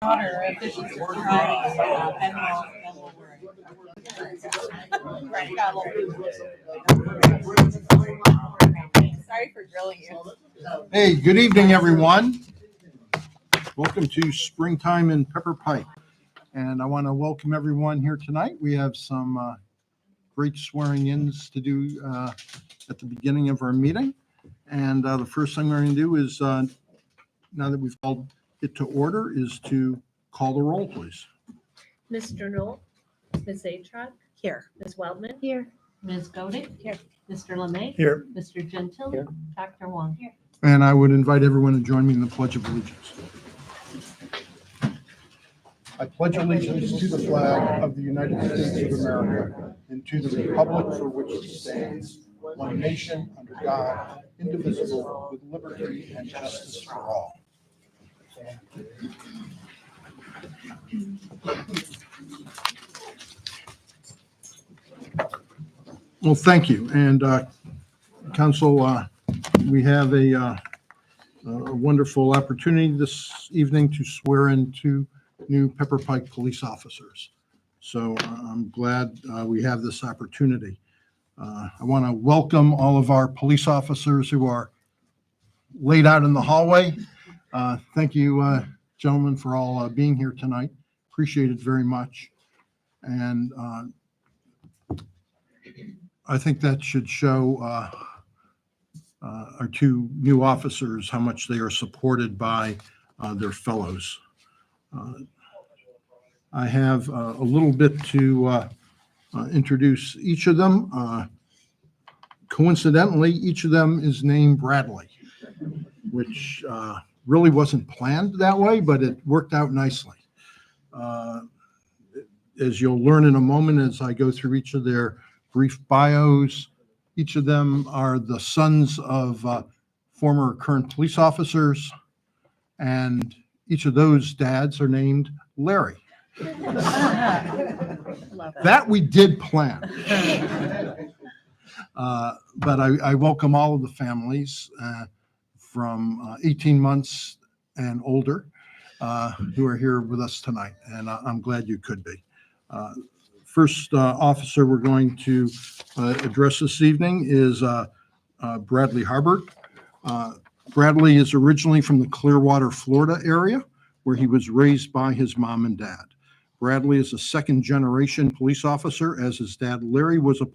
Water efficiency Friday, Ben will worry. Right, got a little. Sorry for grilling you. Hey, good evening, everyone. Welcome to Springtime in Pepper Pike. And I want to welcome everyone here tonight. We have some great swearing-ins to do at the beginning of our meeting. And the first thing we're going to do is, now that we've called it to order, is to call the roll, please. Mr. Knoll, Ms. Atruk, Here. Ms. Wellman, Here. Ms. Godek, Here. Mr. Lemay, Here. Mr. Gentile, Here. Dr. Wong. And I would invite everyone to join me in the Pledge of Allegiance. I pledge allegiance to the flag of the United States of America and to the republic for which it stands, one nation, under God, indivisible, with liberty and justice for all. Well, thank you. And Council, we have a wonderful opportunity this evening to swear in two new Pepper Pike police officers. So I'm glad we have this opportunity. I want to welcome all of our police officers who are laid out in the hallway. Thank you, gentlemen, for all being here tonight. Appreciate it very much. And I think that should show our two new officers how much they are supported by their fellows. I have a little bit to introduce each of them. Coincidentally, each of them is named Bradley, which really wasn't planned that way, but it worked out nicely. As you'll learn in a moment as I go through each of their brief bios, each of them are the sons of former or current police officers, and each of those dads are named Larry. That we did plan. But I welcome all of the families from 18 months and older who are here with us tonight, and I'm glad you could be. First officer we're going to address this evening is Bradley Harbert. Bradley is originally from the Clearwater, Florida area, where he was raised by his mom and dad. Bradley is a second-generation police officer, as his dad Larry was a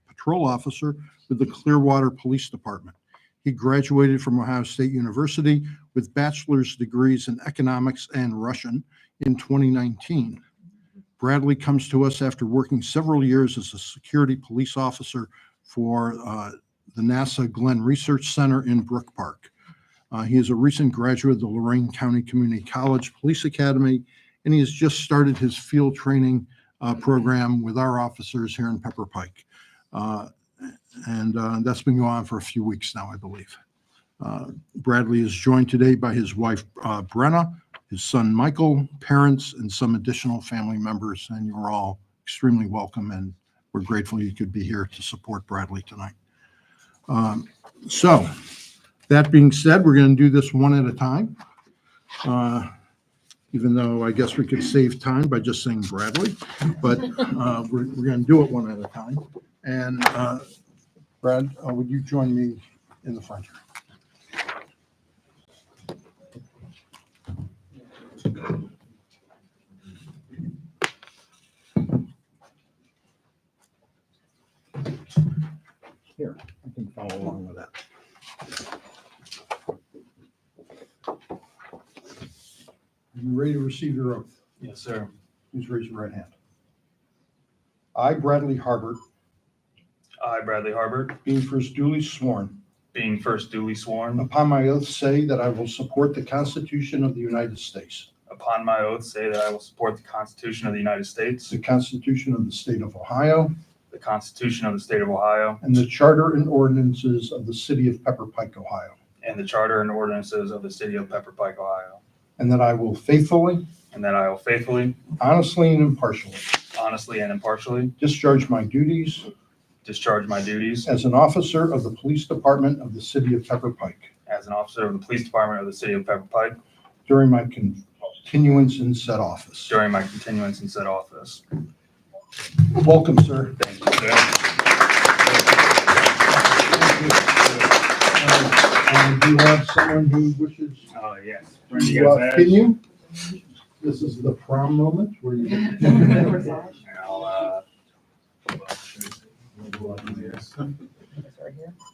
patrol officer with the Clearwater Police Department. He graduated from Ohio State University with bachelor's degrees in economics and Russian in 2019. Bradley comes to us after working several years as a security police officer for the NASA Glenn Research Center in Brook Park. He is a recent graduate of the Lorain County Community College Police Academy, and he has just started his field training program with our officers here in Pepper Pike. And that's been going on for a few weeks now, I believe. Bradley is joined today by his wife, Brenna, his son, Michael, parents, and some additional family members, and you're all extremely welcome, and we're grateful you could be here to support Bradley tonight. So that being said, we're going to do this one at a time, even though I guess we could save time by just saying Bradley, but we're going to do it one at a time. And Brad, would you join me in the front here? Here, I can follow along with that. Are you ready to receive your oath? Yes, sir. Please raise your right hand. I, Bradley Harbert, I, Bradley Harbert, being first duly sworn, being first duly sworn, upon my oath say that I will support the Constitution of the United States, upon my oath say that I will support the Constitution of the United States, the Constitution of the State of Ohio, the Constitution of the State of Ohio, and the Charter and ordinances of the City of Pepper Pike, Ohio, and the Charter and ordinances of the City of Pepper Pike, Ohio, and that I will faithfully, and that I will faithfully, honestly, and impartially honestly, and impartially discharge my duties discharge my duties as an officer of the Police Department of the City of Pepper Pike as an officer of the Police Department of the City of Pepper Pike during my continuance in said office. during my continuance in said office. Welcome, sir. Thank you, sir. Do you have someone who wishes Oh, yes. to pin you? This is the prom moment where you.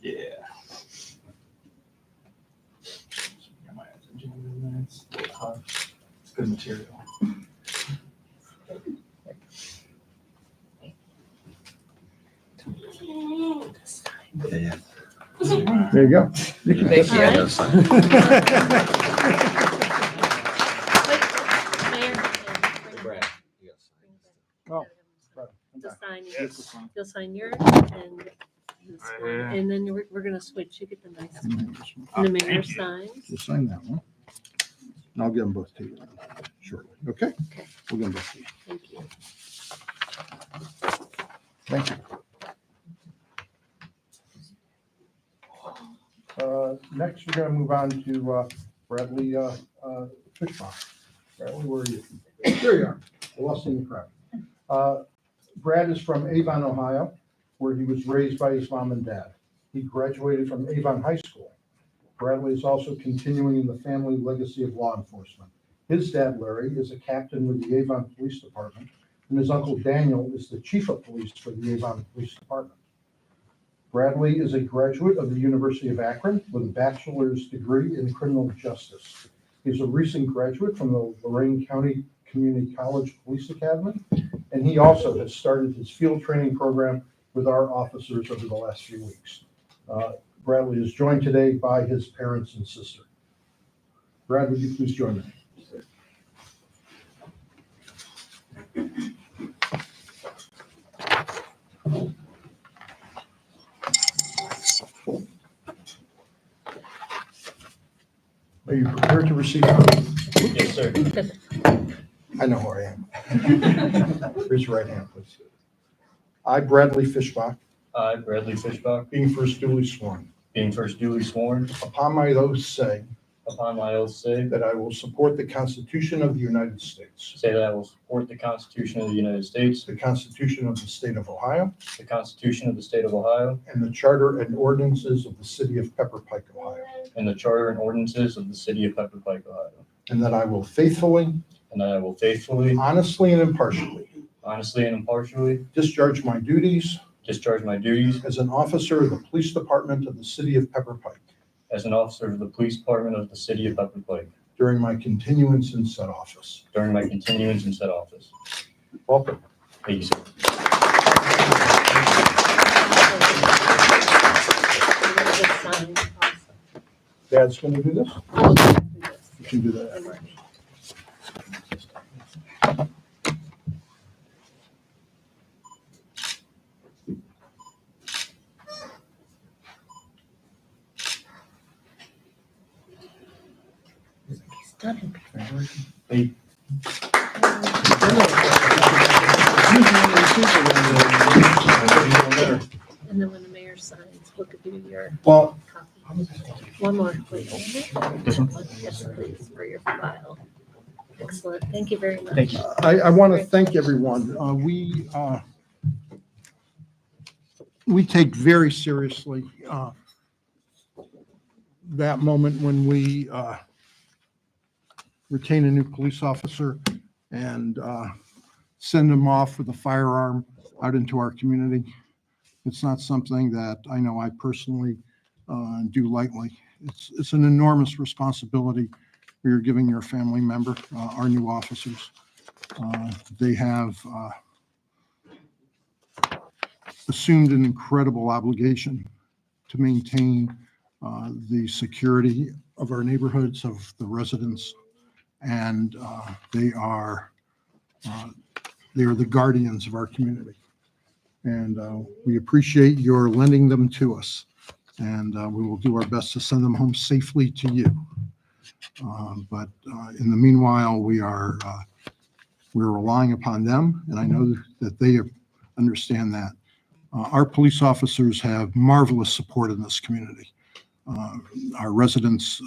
Yeah. It's good material. There you go. Thank you. Oh, To sign, Yes. you'll sign yours and this Right one, here. and then we're gonna switch. You get the nice one. Oh, And the mayor thank you. signs. We'll sign that one. And I'll give them both to you shortly, okay? Okay. We'll give them both to you. Thank you. Thank you. Next, we're going to move on to Bradley Fishbach. Bradley, where are you? There you are. I lost in the crowd. Brad is from Avon, Ohio, where he was raised by his mom and dad. He graduated from Avon High School. Bradley is also continuing in the family legacy of law enforcement. His dad, Larry, is a captain with the Avon Police Department, and his uncle Daniel is the chief of police for the Avon Police Department. Bradley is a graduate of the University of Akron with a bachelor's degree in criminal justice. He's a recent graduate from the Lorain County Community College Police Academy, and he also has started his field training program with our officers over the last few weeks. Bradley is joined today by his parents and sister. Brad, would you please join me? Are you prepared to receive? Yes, sir. I know who I am. Raise your right hand, please. I, Bradley Fishbach, I, Bradley Fishbach, being first duly sworn, being first duly sworn, upon my oath say upon my oath say that I will support the Constitution of the United States, that I will support the Constitution of the United States, the Constitution of the State of Ohio, the Constitution of the State of Ohio, and the Charter and ordinances of the City of Pepper Pike, Ohio, and the Charter and ordinances of the City of Pepper Pike, Ohio, and that I will faithfully, and that I will faithfully, honestly, and impartially honestly, and impartially discharge my duties discharge my duties as an officer of the Police Department of the City of Pepper Pike as an officer of the Police Department of the City of Pepper Pike during my continuance in said office. during my continuance in said office. Welcome. Thank you, sir. You're gonna just sign also. Dad's going to do this? Oh, okay, do this. You can do that. And we're- He's done it before. And then when the mayor signs, we'll give you your Well, copy. One more, please. This one? Yes, please, for your file. Excellent. Thank you very much. Thank you. I want to thank everyone. We take very seriously that moment when we retain a new police officer and send them off with a firearm out into our community. It's not something that I know I personally do lightly. It's an enormous responsibility you're giving your family member, our new officers. They have assumed an incredible obligation to maintain the security of our neighborhoods, of the residents, and they are the guardians of our community. And we appreciate your lending them to us, and we will do our best to send them home safely to you. But in the meanwhile, we're relying upon them, and I know that they understand that. Our police officers have marvelous support in this community. Our residents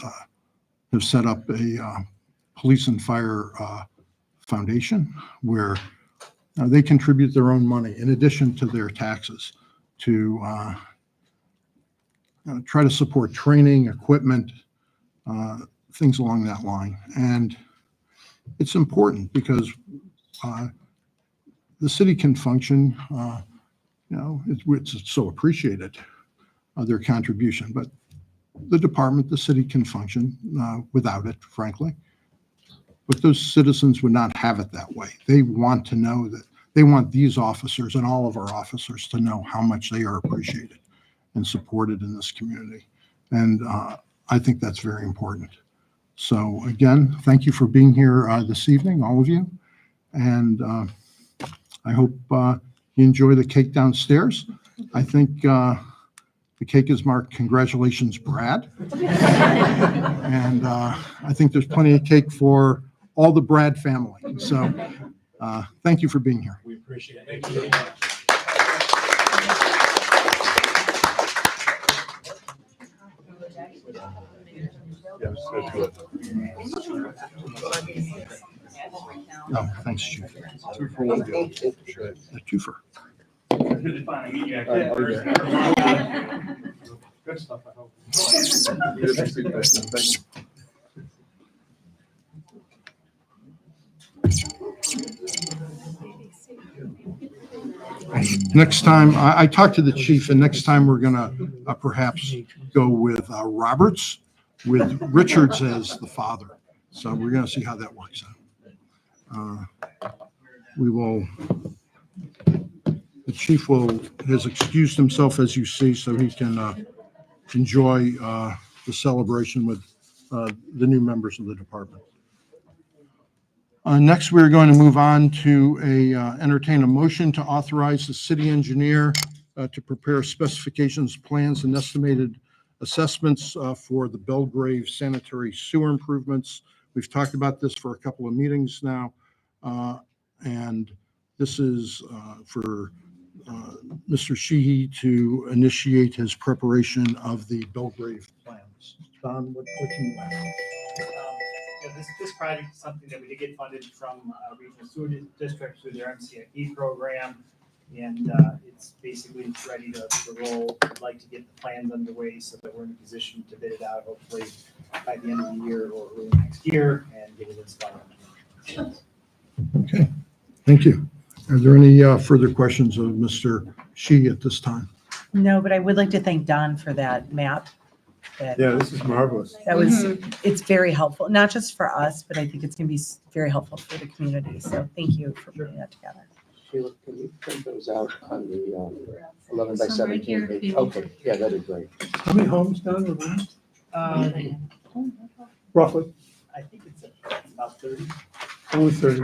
have set up Police and Fire Foundation, where they contribute their own money in addition to their taxes to try to support training, equipment, things along that line. And it's important because the city can function, it's so appreciated, their contribution, but the department, the city can function without it, frankly. But those citizens would not have it that way. They want to know that, they want these officers and all of our officers to know how much they are appreciated and supported in this community. And I think that's very important. So again, thank you for being here this evening, all of you. And I hope you enjoy the cake downstairs. I think the cake is marked, "Congratulations, Brad." And I think there's plenty of cake for all the Brad family. So thank you for being here. We appreciate it. Thank you very much. Oh, thanks, Chief. 2-for-1 deal. A twofer. Good to finally meet you again. Good stuff, I hope. Next time, I talked to the chief, and next time we're gonna perhaps go with Roberts, with Richards as the father. So we're gonna see how that works out. We will, the chief has excused himself, as you see, so he can enjoy the celebration with the new members of the department. Next, we're going to move on to entertain a motion to authorize the city engineer to prepare specifications, plans, and estimated assessments for the Belgrave sanitary sewer improvements. We've talked about this for a couple of meetings now, and this is for Mr. Sheehy to initiate his preparation of the Belgrave plans. Don, what can you add? This project is something that we did get funded from Regional Sewer District through their MCIP program. And it's basically ready to roll. I'd like to get the plans underway so that we're in a position to bid it out hopefully by the end of the year or early next year and get it installed. Okay, thank you. Are there any further questions of Mr. Sheehy at this time? No, but I would like to thank Don for that map. Yeah, this is marvelous. That was, it's very helpful, not just for us, but I think it's going to be very helpful for the community. So thank you for putting that together. Sheila, can you print those out on the 11 by Some right 17 here, page? if you- Okay, yeah, that'd be great. How many homes down the line? Roughly, I think it's about 30. only 30.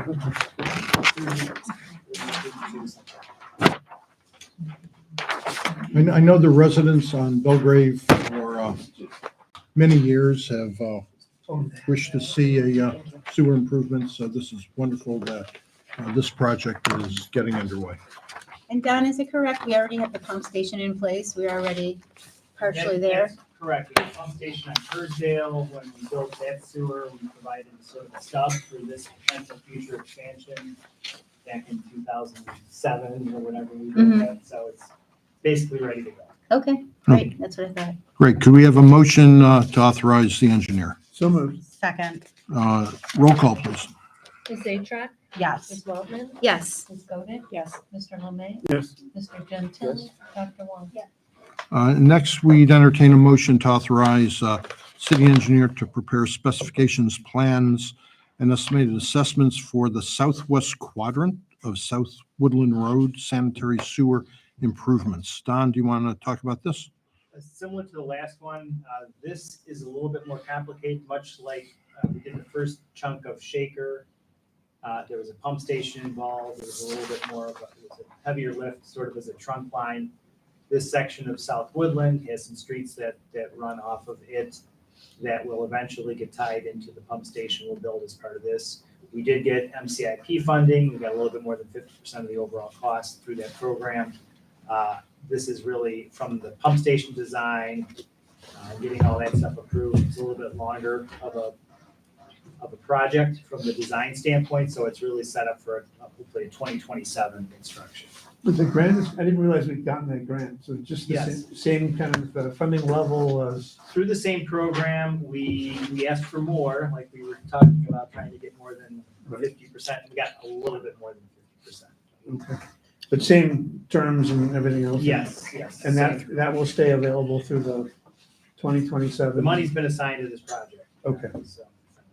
I know the residents on Belgrave for many years have wished to see a sewer improvement, so this is wonderful that this project is getting underway. And Don, is it correct? We already have the pump station in place. We're already partially there. That's correct. We have a pump station on Kerrsdale. When we built that sewer, we provided sort of a stub for this potential future expansion back in 2007 or whenever we built that. So it's basically ready to go. Okay, great. That's what I thought. Great. Could we have a motion to authorize the engineer? So moved. Second, Roll call, please. Ms. Atruk, yes. Ms. Waltman, Yes. Ms. Godek. Yes. Mr. Lemay, Yes. Mr. Gentile, Dr. Wong. Next, we'd entertain a motion to authorize city engineer to prepare specifications, plans, and estimated assessments for the southwest quadrant of South Woodland Road sanitary sewer improvements. Don, do you want to talk about this? Similar to the last one, this is a little bit more complicated, much like we did the first chunk of Shaker. There was a pump station involved. There was a little bit more of it was a heavier lift, sort of as a trunk line. This section of South Woodland has some streets that run off of it that will eventually get tied into the pump station we'll build as part of this. We did get MCIP funding. We got a little bit more than 50% of the overall cost through that program. This is really from the pump station design, getting all that stuff approved. It's a little bit longer of a of a project from the design standpoint, so it's really set up for hopefully a 2027 construction. But the grant is, I didn't realize we'd gotten that grant, so just the Yes. same kind of funding level as, Through the same program, we asked for more, like we were talking about trying to get more than 50%. We got a little bit more than 50%. okay. But same terms and everything else? Yes. And that will stay available through the 2027? The money's been assigned to this project. Okay. So,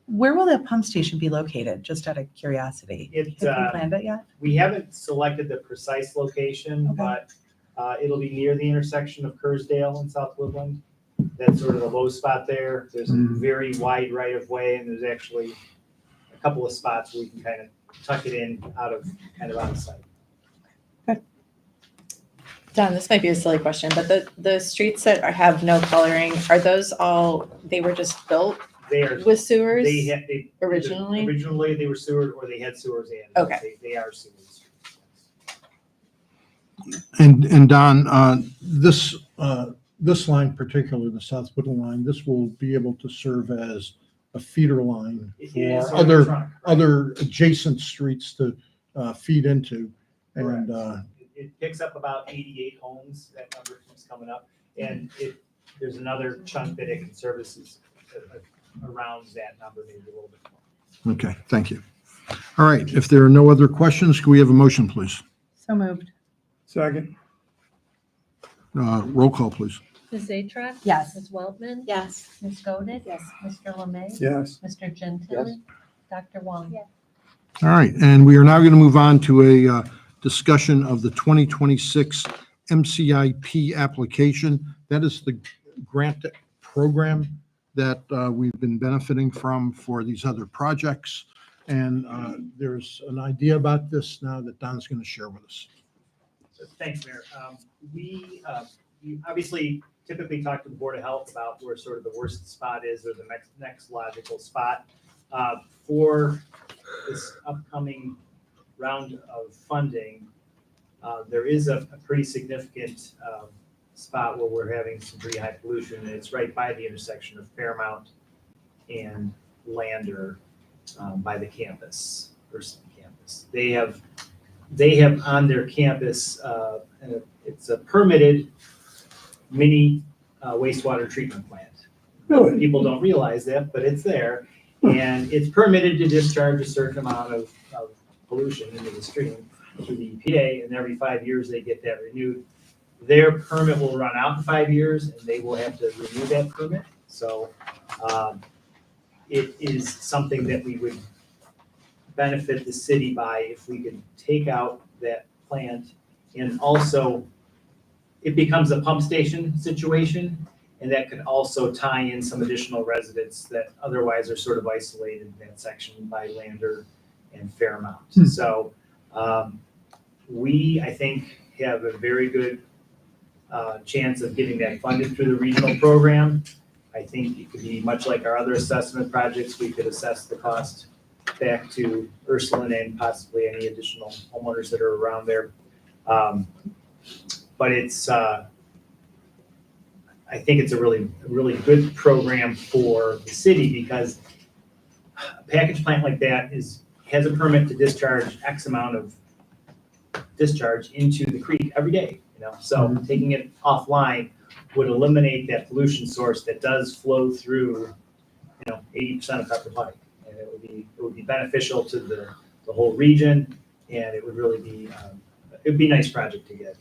Where will the pump station be located? Just out of curiosity. It, Have you planned it yet? we haven't selected the precise location, Okay. but it'll be near the intersection of Kersdale and South Woodland. That's sort of the low spot there. There's a Mhm. very wide right of way, and there's actually a couple of spots where we can kind of tuck it in out of sight. Don, this might be a silly question, but the streets that have no coloring, are those all, they were just built They are, with sewers? they. originally? Originally, they were sewered or they had sewers in. Okay. They are sewers. And Don, this line particularly, the South Woodland line, this will be able to serve as a feeder line It is for sort of a trunk, right? other adjacent streets to feed into. Correct. And It picks up about 88 homes, that number keeps coming up. And there's another chunk that it can services around that number, maybe a little bit more. okay, thank you. All right, if there are no other questions, can we have a motion, please? So moved. Second? Roll call, please. Ms. Zatrak? Yes. Ms. Weltman? Yes. Ms. Godek? Yes. Mr. Lemay? Yes. Mr. Gentili? Dr. Wong? Yes. All right, and we are now going to move on to a discussion of the 2026 MCIP application. That is the grant program that we've been benefiting from for these other projects. And there's an idea about this now that Don's going to share with us. So thanks, Mayor. We obviously typically talk to the Board of Health about where sort of the worst spot is or the next logical spot. For this upcoming round of funding, there is a pretty significant spot where we're having some pretty high pollution, and it's right by the intersection of Fairmount and Lander by the campus, Ursuline campus. They have on their campus, it's a permitted mini wastewater treatment plant. Really? People don't realize that, but it's there. And it's permitted to discharge a certain amount of pollution into the stream through the EPA, and every 5 years they get that renewed. Their permit will run out in 5 years, and they will have to renew that permit. So it is something that we would benefit the city by if we could take out that plant. And also, it becomes a pump station situation, and that could also tie in some additional residents that otherwise are sort of isolated in that section by Lander and Fairmount. So we, I think, have a very good chance of getting that funded through the regional program. I think it could be much like our other assessment projects. We could assess the cost back to Ursuline and possibly any additional homeowners that are around there. But it's, I think it's a really good program for the city because a package plant like that has a permit to discharge X amount of discharge into the creek every day, So taking it offline would eliminate that pollution source that does flow through, 80% of Pepper Pike. And it would be beneficial to the whole region, and it would really be, it'd be a nice project to get.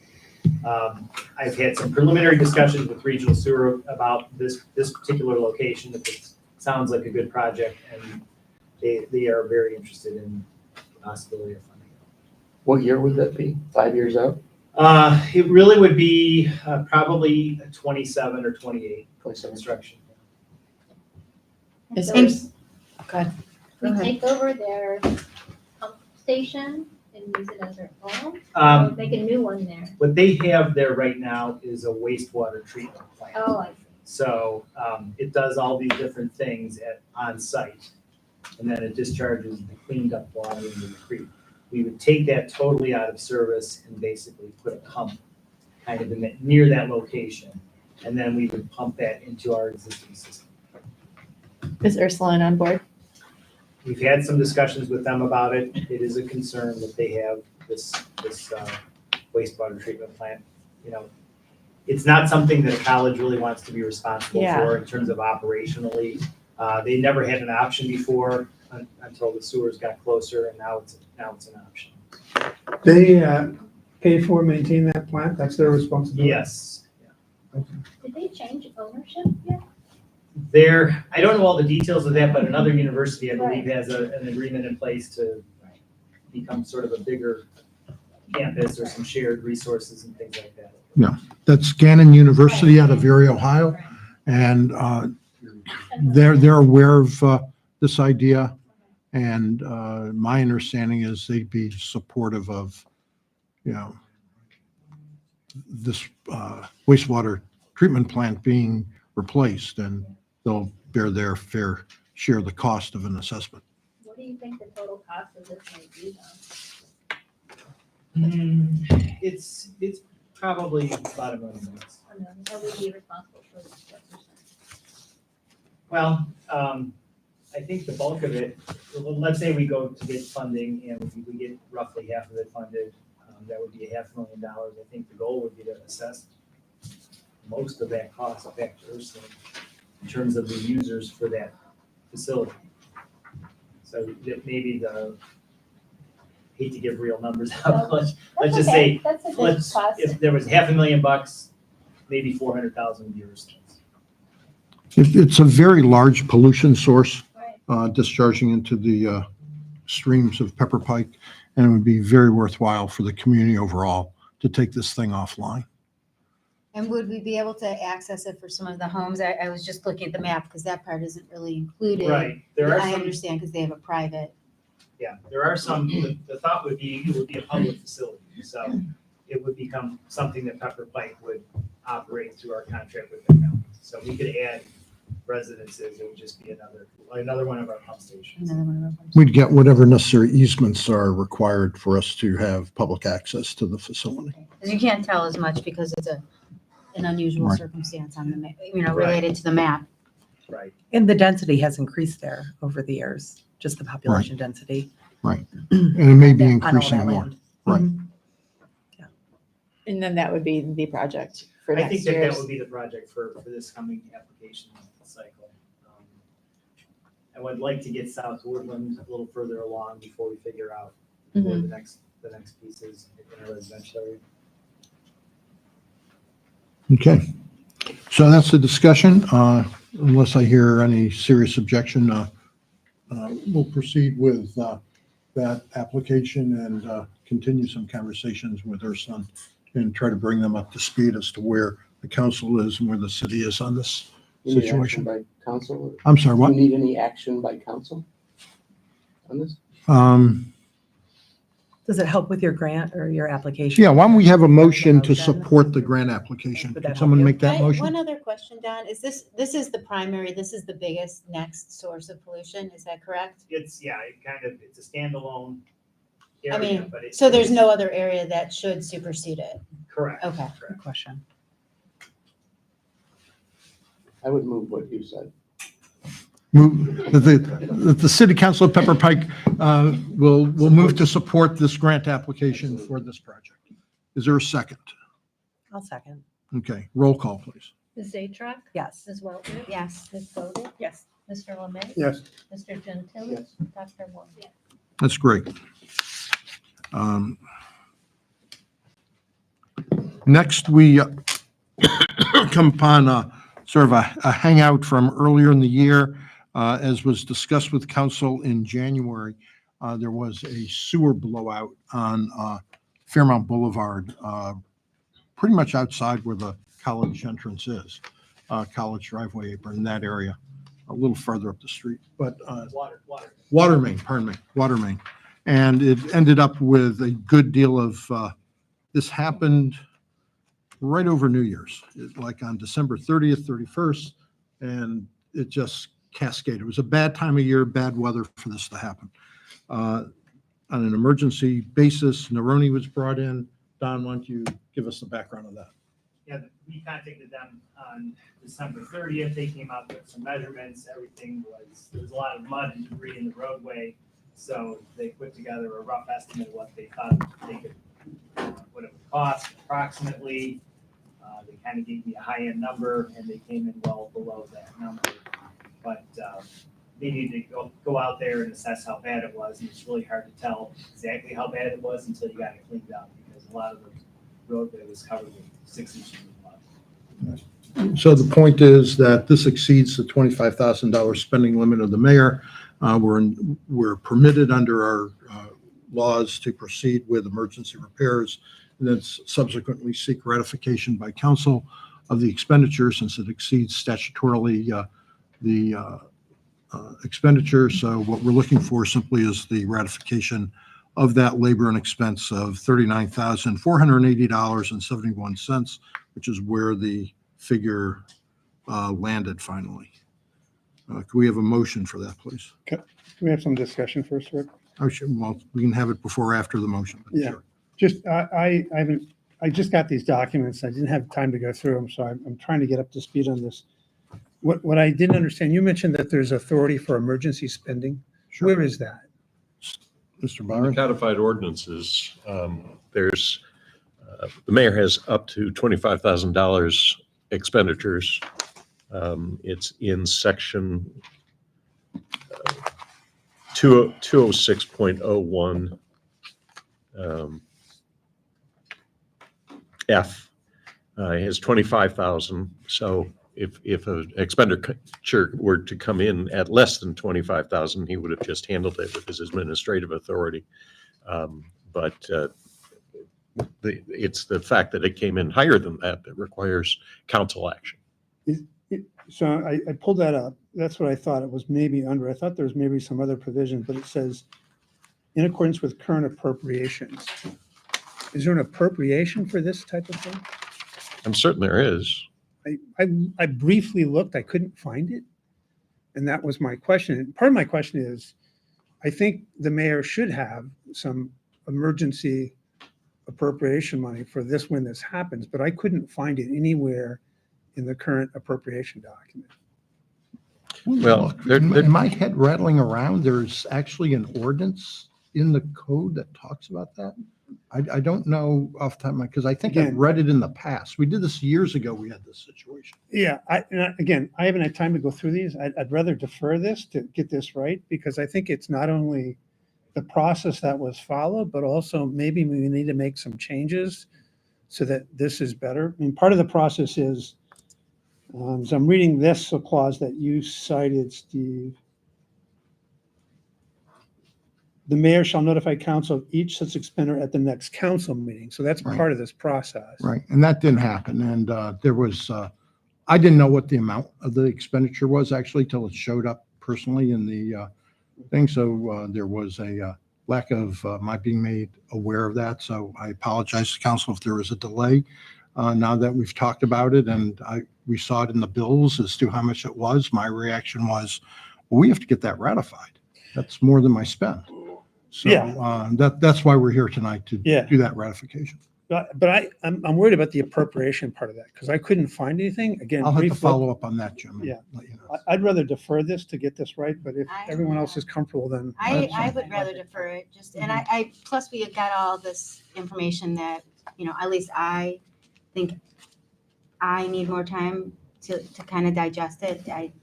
I've had some preliminary discussions with Regional Sewer about this particular location. If it sounds like a good project, and they are very interested in the possibility of funding it. What year would that be? 5 years out? It really would be probably a 27 or 28 construction. Is So there, go ahead. Go We ahead. take over their pump station and use it as our own, or Um, make a new one there? What they have there right now is a wastewater treatment plant. Oh, I see. So it does all these different things on site, and then it discharges the cleaned up water into the creek. We would take that totally out of service and basically put a pump kind of near that location, and then we would pump that into our existing system. Is Ursuline on board? We've had some discussions with them about it. It is a concern that they have this wastewater treatment plant. You know, it's not something that a college really wants to be responsible Yeah. for in terms of operationally. They never had an option before until the sewers got closer, and now it's an option. They pay for, maintain that plant, that's their responsibility? Yes. Did they change ownership yet? I don't know all the details of that, but another university, I believe, has an agreement in place to become sort of a bigger campus or some shared resources and things like that. That's Gannon University out of Erie, Ohio. And they're aware of this idea. And my understanding is they'd be supportive of, this wastewater treatment plant being replaced, and they'll bear their fair share of the cost of an assessment. What do you think the total cost of this might be It's probably about $1 million. though? Or would be responsible for what percent? Well, I think the bulk of it, well, let's say we go to get funding and we get roughly half of it funded, that would be $500,000. I think the goal would be to assess most of that cost back to Ursula in terms of the users for that facility. So that maybe hate to give real numbers out, let's That's just okay. say, That's a good cost. if there was $500,000, maybe 400,000 would be Ursula's. It's a very large pollution source, Right. discharging into the streams of Pepper Pike, and it would be very worthwhile for the community overall to take this thing offline. And would we be able to access it for some of the homes? I was just looking at the map because that part isn't really included. Right, there are I some, understand because they have a private. yeah, there are some, the thought would be, it would be a public facility, so it would become something that Pepper Pike would operate through our contract with the county. So we could add residences, it would just be another one of our pump stations. Another one of them. We'd get whatever necessary easements are required for us to have public access to the facility. Because you can't tell as much because it's an unusual Right. circumstance on the, Right. related to the map. Right, And the density has increased there over the years, just the population density. And it may be on all that increasing more. land. Right. Mhm. And then that would be the project for I next think that year's. would be the project for this coming application cycle. I would like to get South Woodland a little further along before we figure out where the next piece is in a residential area. Okay. So that's the discussion. Unless I hear any serious objection, we'll proceed with that application and continue some conversations with Ursun and try to bring them up to speed as to where the council is and where the city is on this You need action situation. by council? I'm sorry, Do what? you need any action by council on this? Does it help with your grant or your application? Yeah, why don't we have a motion to Then? support the grant application? Would that Can help someone you? make that motion? One other question, Don, is this is the primary, this is the biggest next source of pollution, is that correct? It's a standalone I area, mean, but it's. So there's no other area that should supersede it? Correct. Okay. Good question. I would move what you said. Move, that the city council of Pepper Pike will move to support this grant application for this project. Is there a second? I'll second. Okay, roll call, please. Ms. Zatruk? Yes. Ms. Welter? Yes. Ms. Bowden? Yes. Mr. Lemay? Yes. Mr. Gentile? Yes. Dr. Moore? That's great. Next, we come upon sort of a hangout from earlier in the year. As was discussed with council in January, there was a sewer blowout on Fairmount Boulevard, pretty much outside where the college entrance is, college driveway apron in that area, a little further up the street. But water main, pardon me, water main. And it ended up with a good deal of, this happened right over New Year's, like on December 30th, 31st, and it just cascaded. It was a bad time of year, bad weather for this to happen. On an emergency basis, Neroni was brought in. Don, why don't you give us the background of that? Yeah, we contacted them on December 30th. They came out with some measurements. Everything there was a lot of mud and debris in the roadway. So they put together a rough estimate of what they thought they could, what it would cost approximately. They kind of gave me a high-end number and they came in well below that number. But they needed to go out there and assess how bad it was. And it's really hard to tell exactly how bad it was until you got it cleaned up, because a lot of the roadway was covered with 6 inches of mud. So the point is that this exceeds the $25,000 spending limit of the mayor. We're permitted under our laws to proceed with emergency repairs and then subsequently seek ratification by council of the expenditure since it exceeds statutorily the expenditure. So what we're looking for simply is the ratification of that labor and expense of $39,480.71, which is where the figure landed finally. Can we have a motion for that, please? Can we have some discussion first, Rick? Oh, sure. Well, we can have it before or after the motion. But Yeah. sure. Just, I just got these documents. I didn't have time to go through them, so I'm trying to get up to speed on this. What I didn't understand, you mentioned that there's authority for emergency spending. Sure. Where is that? Mr. In the Byron? codified ordinances, there's, the mayor has up to $25,000 expenditures. It's in section 206.01 F. It has 25,000. So if an expenditure were to come in at less than 25,000, he would have just handled it with his administrative authority. But it's the fact that it came in higher than that that requires council action. So I pulled that up. That's what I thought it was maybe under. I thought there was maybe some other provision, but it says, in accordance with current appropriations. Is there an appropriation for this type of thing? I'm certain there is. I briefly looked, I couldn't find it. And that was my question. And part of my question is, I think the mayor should have some emergency appropriation money for this when this happens, but I couldn't find it anywhere in the current appropriation document. Well, In my head rattling around, there's actually an ordinance in the code that talks about that. I don't know off the top of my, because I think I've Again- read it in the past. We did this years ago. We had this situation. Yeah, again, I haven't had time to go through these. I'd rather defer this to get this right, because I think it's not only the process that was followed, but also maybe we need to make some changes so that this is better. I mean, part of the process is, so I'm reading this clause that you cited, Steve. The mayor shall notify council of each such expenditure at the next council meeting. So that's Right. part of this process. Right. And that didn't happen. And there was, I didn't know what the amount of the expenditure was actually till it showed up personally in the thing. So there was a lack of my being made aware of that. So I apologize to council if there was a delay. Now that we've talked about it and we saw it in the bills as to how much it was, my reaction was, well, we have to get that ratified. That's more than my spend. So Yeah. that's why we're here tonight to Yeah. do that ratification. But I'm worried about the appropriation part of that because I couldn't find anything. Again, I'll have to brief look. follow up on that, Jim. and Yeah. let you know. I'd rather defer this to get this right, but if I- everyone else is comfortable, then. I would rather defer it, just, and I, plus we have got all this information that, at least I think I need more time to kind of digest it. I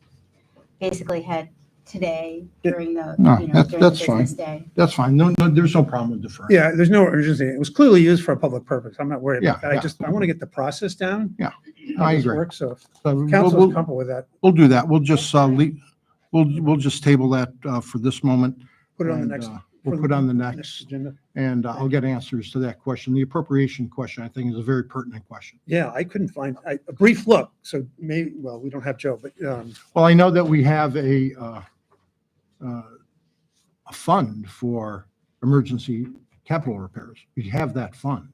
basically had today during the, No, during the that's fine. business day. That's fine. No, there's no problem with deferring. Yeah, there's no urgency. It was clearly used for a public purpose. I'm not worried about Yeah, that. yeah. I want to get the process down. Yeah, how I this agree. works. So if So council's we'll comfortable with that, do that. We'll just we'll just table that for this moment. put it on the and, next. We'll put on the next, agenda. and I'll get answers to that question. The appropriation question, I think, is a very pertinent question. Yeah, I couldn't find, a brief look. So maybe, well, we don't have Joe, but Well, I know that we have a fund for emergency capital repairs. We have that fund.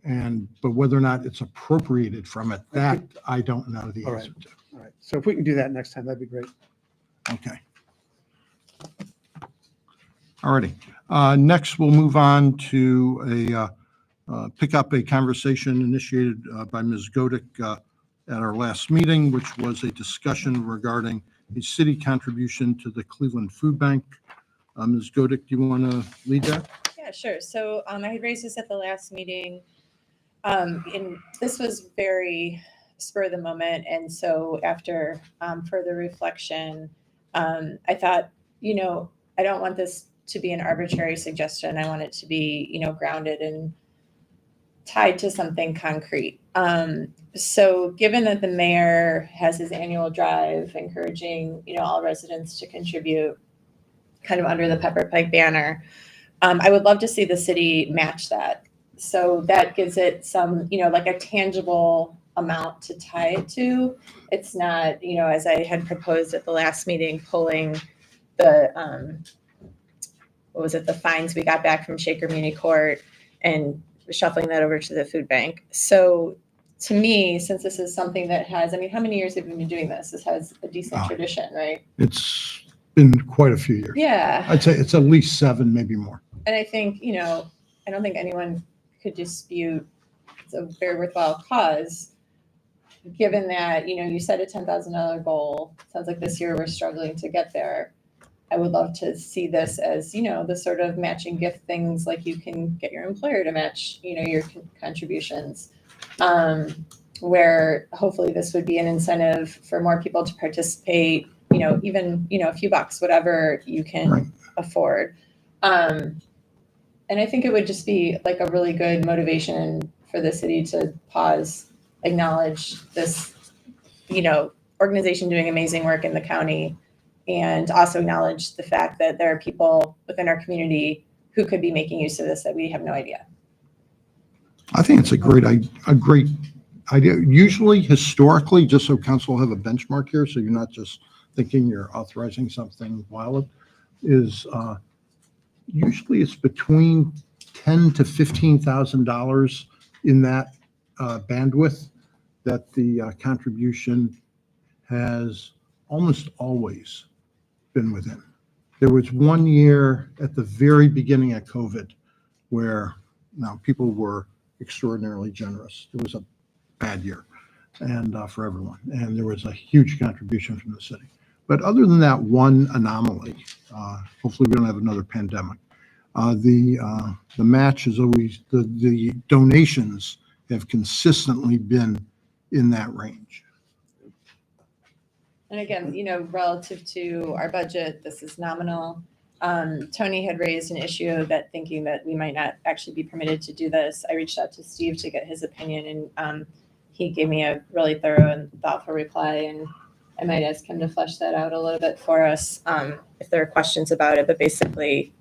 But whether or not it's appropriated from it, that I don't know the All right. answer to. all right. So if we can do that next time, that'd be great. Okay. All righty. Next, we'll move on to pick up a conversation initiated by Ms. Godick at our last meeting, which was a discussion regarding a city contribution to the Cleveland Food Bank. Ms. Godick, do you want to lead that? Yeah, sure. So I had raised this at the last meeting. And this was very spur of the moment. And so after further reflection, I thought, I don't want this to be an arbitrary suggestion. I want it to be, grounded and tied to something concrete. So given that the mayor has his annual drive encouraging, all residents to contribute kind of under the Pepper Pike banner, I would love to see the city match that. So that gives it some, like a tangible amount to tie it to. It's not, as I had proposed at the last meeting, pulling the, the fines we got back from Shaker Muni Court and shuffling that over to the food bank. So to me, since this is something that has, how many years have you been doing this? This has a decent tradition, right? It's been quite a few years. Yeah. I'd say it's at least 7, maybe more. And I think, I don't think anyone could dispute it's a very worthwhile cause, given that, you set a $10,000 goal. Sounds like this year we're struggling to get there. I would love to see this as, the sort of matching gift things, like you can get your employer to match, your contributions, where hopefully this would be an incentive for more people to participate, even, a few bucks, whatever you can afford. And I think it would just be like a really good motivation for the city to pause, acknowledge this, organization doing amazing work in the county, and also acknowledge the fact that there are people within our community who could be making use of this that we have no idea. I think it's a great idea. Usually, historically, just so council will have a benchmark here, so you're not just thinking you're authorizing something wild, is usually it's between $10,000 to $15,000 in that bandwidth that the contribution has almost always been within. There was one year at the very beginning of COVID where people were extraordinarily generous. It was a bad year and for everyone, and there was a huge contribution from the city. But other than that one anomaly, hopefully we don't have another pandemic. The match is always, the donations have consistently been in that range. And again, relative to our budget, this is nominal. Tony had raised an issue that thinking that we might not actually be permitted to do this. I reached out to Steve to get his opinion, and he gave me a really thorough and thoughtful reply, and I might ask him to flesh that out a little bit for us if there are questions about it. But basically,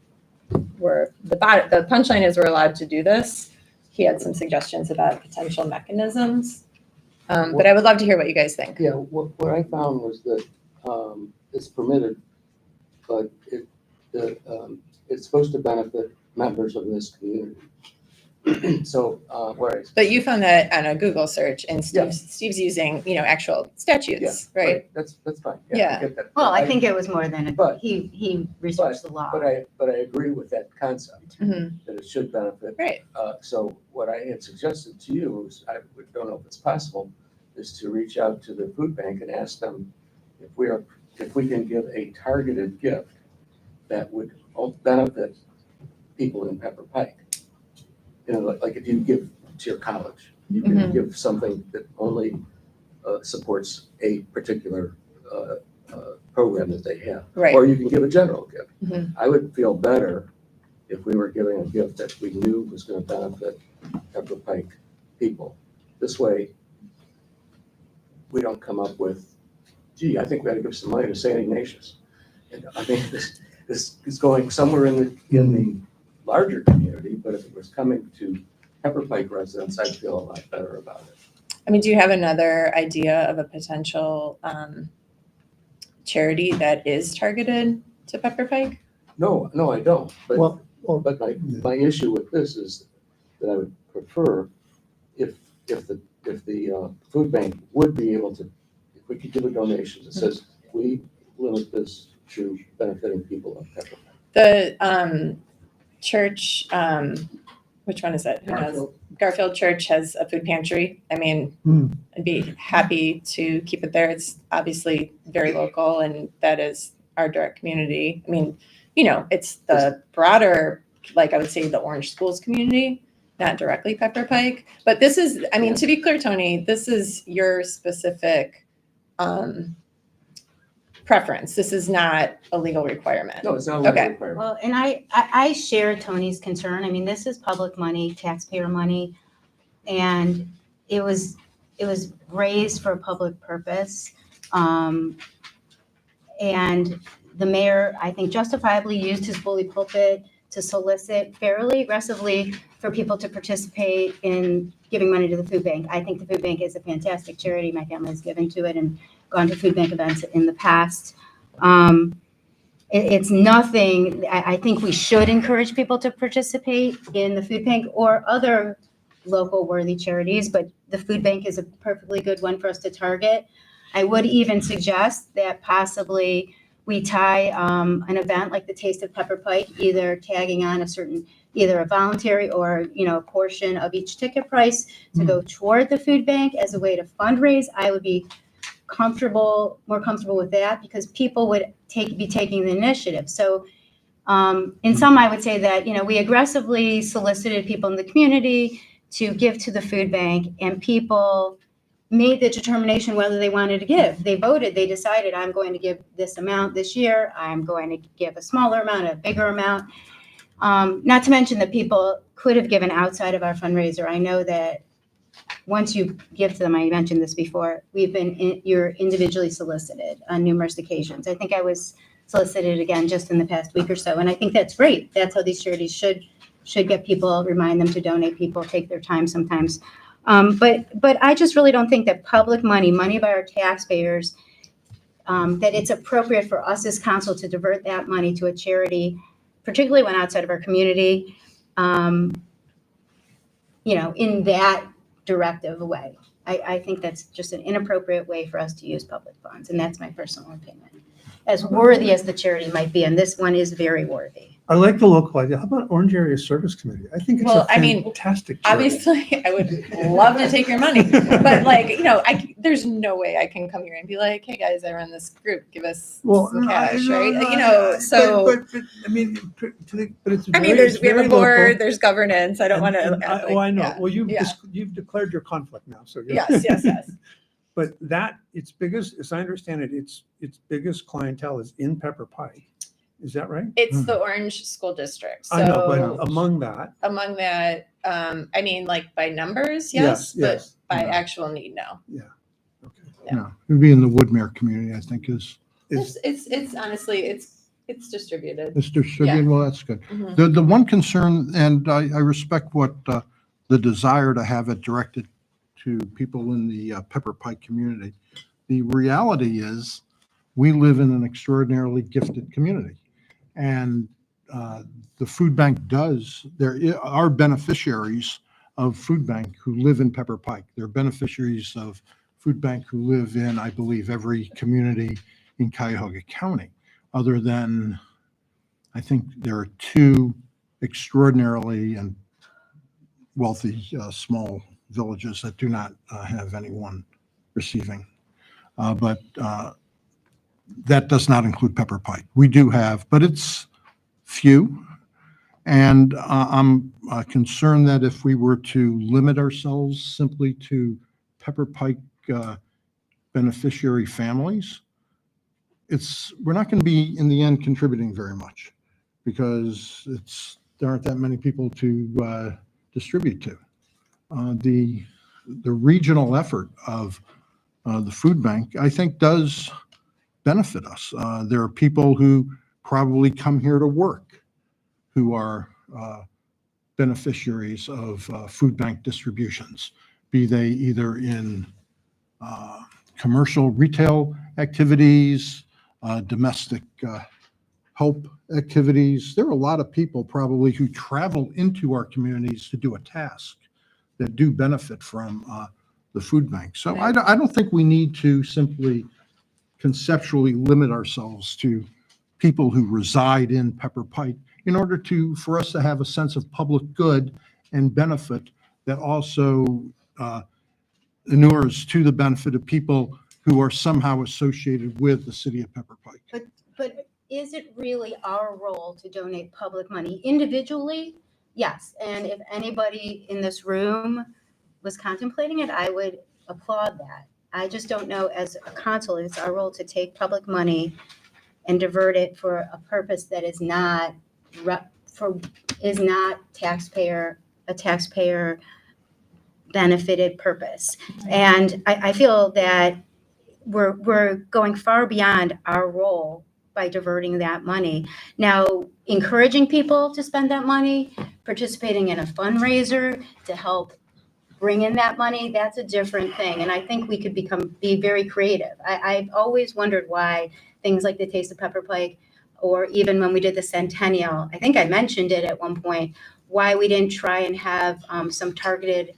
the punchline is we're allowed to do this. He had some suggestions about potential mechanisms, but I would love to hear what you guys think. Yeah, what I found was that it's permitted, but it's supposed to benefit members of this community. So, whereas. But you found that on a Google search, and Yeah. Steve's using, actual statutes, right? That's fine. Yeah. I get that. Well, I think it was more than, But- he researched the law. But I agree with that concept, Mhm. that it should benefit. Right. So what I had suggested to you is, I don't know if it's possible, is to reach out to the food bank and ask them if we can give a targeted gift that would benefit people in Pepper Pike. Like if you give to your college, you can Mhm. give something that only supports a particular program that they have. Right. Or you can give a general gift. Mhm. I would feel better if we were giving a gift that we knew was going to benefit Pepper Pike people. This way, we don't come up with, gee, I think we ought to give some money to St. Ignatius. And I think this is going somewhere in the larger community, but if it was coming to Pepper Pike residents, I'd feel a lot better about it. Do you have another idea of a potential charity that is targeted to Pepper Pike? No, I don't. But Well, But my issue with this is that I would prefer if the food bank would be able to, if we could give a donation that says, we limit this to benefiting people of Pepper Pike. The church which one is it? Who knows? Garfield. Garfield Church has a food pantry. I mean, Hmm. I'd be happy to keep it there. It's obviously very local, and that is our direct community. I mean, it's the broader, like I would say, the Orange Schools community, not directly Pepper Pike. But this is, I mean, to be clear, Tony, this is your specific preference. This is not a legal requirement. No, it's not a legal Okay. requirement. Well, and I share Tony's concern. I mean, this is public money, taxpayer money, and it was raised for a public purpose. And the mayor, I think, justifiably used his bully pulpit to solicit fairly aggressively for people to participate in giving money to the food bank. I think the food bank is a fantastic charity. My family has given to it and gone to food bank events in the past. It's nothing, I think we should encourage people to participate in the food bank or other local worthy charities, but the food bank is a perfectly good one for us to target. I would even suggest that possibly we tie an event like the Taste of Pepper Pike, either tagging on either a voluntary or, a portion of each ticket price to go toward the food bank as a way to fundraise. I would be more comfortable with that because people would be taking the initiative. So in sum, I would say that, we aggressively solicited people in the community to give to the food bank, and people made the determination whether they wanted to give. They voted, they decided, I'm going to give this amount this year, I'm going to give a smaller amount, a bigger amount. Not to mention that people could have given outside of our fundraiser. I know that once you give to them, I mentioned this before, you're individually solicited on numerous occasions. I think I was solicited again just in the past week or so, and I think that's great. That's how these charities should get people, remind them to donate. People take their time sometimes. But I just really don't think that public money by our taxpayers, that it's appropriate for us as council to divert that money to a charity, particularly when outside of our community, in that directive way. I think that's just an inappropriate way for us to use public funds, and that's my personal opinion. As worthy as the charity might be, and this one is very worthy. I like the local idea. How about Orange Area Service Committee? I think it's Well, a I mean, fantastic charity. Obviously, I would love to take your money, but there's no way I can come here and be like, "Hey guys, I run this group. Give us some cash," right? So But I mean, but it's. I mean, we have a board, there's governance. I don't want to. I know. Yeah. Well, you've Yeah. you've declared your conflict now, so. Yes. But its biggest, as I understand it, its biggest clientele is in Pepper Pike. Is that right? It's the Orange School District. So I know, but among that. I mean, like by numbers, Yes, but yes. by Yeah. actual need, no. Okay. Yeah, it'd be in the Woodmere community, I think is It's honestly, it's distributed. distributed. Well, that's good. Mhm. The one concern, and I respect what the desire to have it directed to people in the Pepper Pike community. The reality is we live in an extraordinarily gifted community. And the food bank there are beneficiaries of food bank who live in Pepper Pike. There are beneficiaries of food bank who live in, I believe, every community in Cuyahoga County, other than, I think there are 2 extraordinarily and wealthy small villages that do not have anyone receiving. But that does not include Pepper Pike. We do have, but it's few. And I'm concerned that if we were to limit ourselves simply to Pepper Pike beneficiary families, we're not going to be in the end contributing very much because there aren't that many people to distribute to. The regional effort of the food bank, I think, does benefit us. There are people who probably come here to work who are beneficiaries of food bank distributions, be they either in commercial retail activities, domestic help activities. There are a lot of people probably who travel into our communities to do a task that do benefit from the food bank. So I don't think we need to simply conceptually limit ourselves to people who reside in Pepper Pike in order for us to have a sense of public good and benefit that also inures to the benefit of people who are somehow associated with the city of Pepper Pike. But is it really our role to donate public money individually? Yes, and if anybody in this room was contemplating it, I would applaud that. I just don't know, as a council, it's our role to take public money and divert it for a purpose that is not a taxpayer benefited purpose. And I feel that we're going far beyond our role by diverting that money. Now, encouraging people to spend that money, participating in a fundraiser to help bring in that money, that's a different thing. And I think we could be very creative. I've always wondered why things like the Taste of Pepper Pike, or even when we did the Centennial, I think I mentioned it at one point, why we didn't try and have some targeted,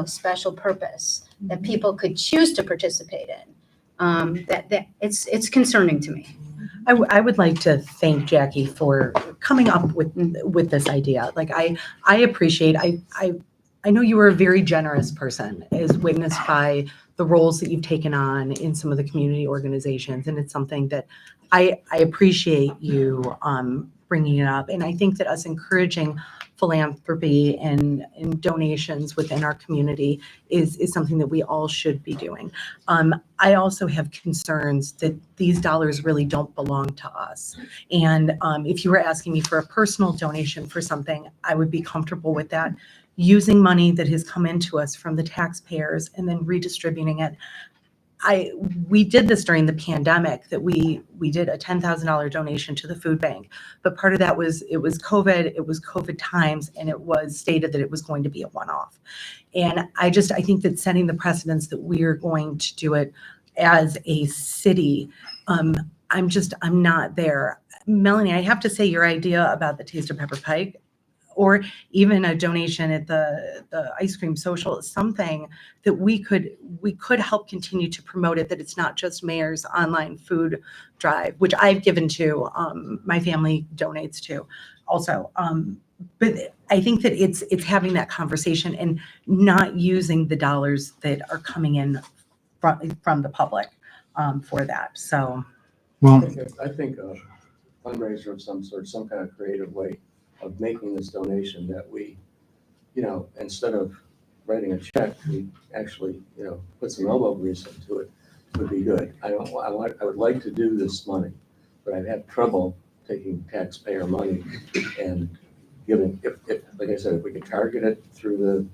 special purpose that people could choose to participate in. That it's concerning to me. I would like to thank Jackie for coming up with this idea. Like I appreciate, I know you are a very generous person, as witnessed by the roles that you've taken on in some of the community organizations. And it's something that I appreciate you bringing it up. And I think that us encouraging philanthropy and donations within our community is something that we all should be doing. I also have concerns that these dollars really don't belong to us. And if you were asking me for a personal donation for something, I would be comfortable with that. Using money that has come into us from the taxpayers and then redistributing it. We did this during the pandemic, that we did a $10,000 donation to the food bank, but part of that was COVID times, and it was stated that it was going to be a one-off. And I think that setting the precedence that we are going to do it as a city, I'm not there. Melanie, I have to say, your idea about the Taste of Pepper Pike, or even a donation at the ice cream social, is something that we could help continue to promote it, that it's not just Mayor's online food drive, which I've given to, my family donates to also. But I think that it's having that conversation and not using the dollars that are coming in from the public for that. So, Well, I think a fundraiser of some sort, some kind of creative way of making this donation, that we, instead of writing a check, we actually, put some elbow grease into it, would be good. I would like to do this money, but I'd have trouble taking taxpayer money and giving, if like I said, if we could target it through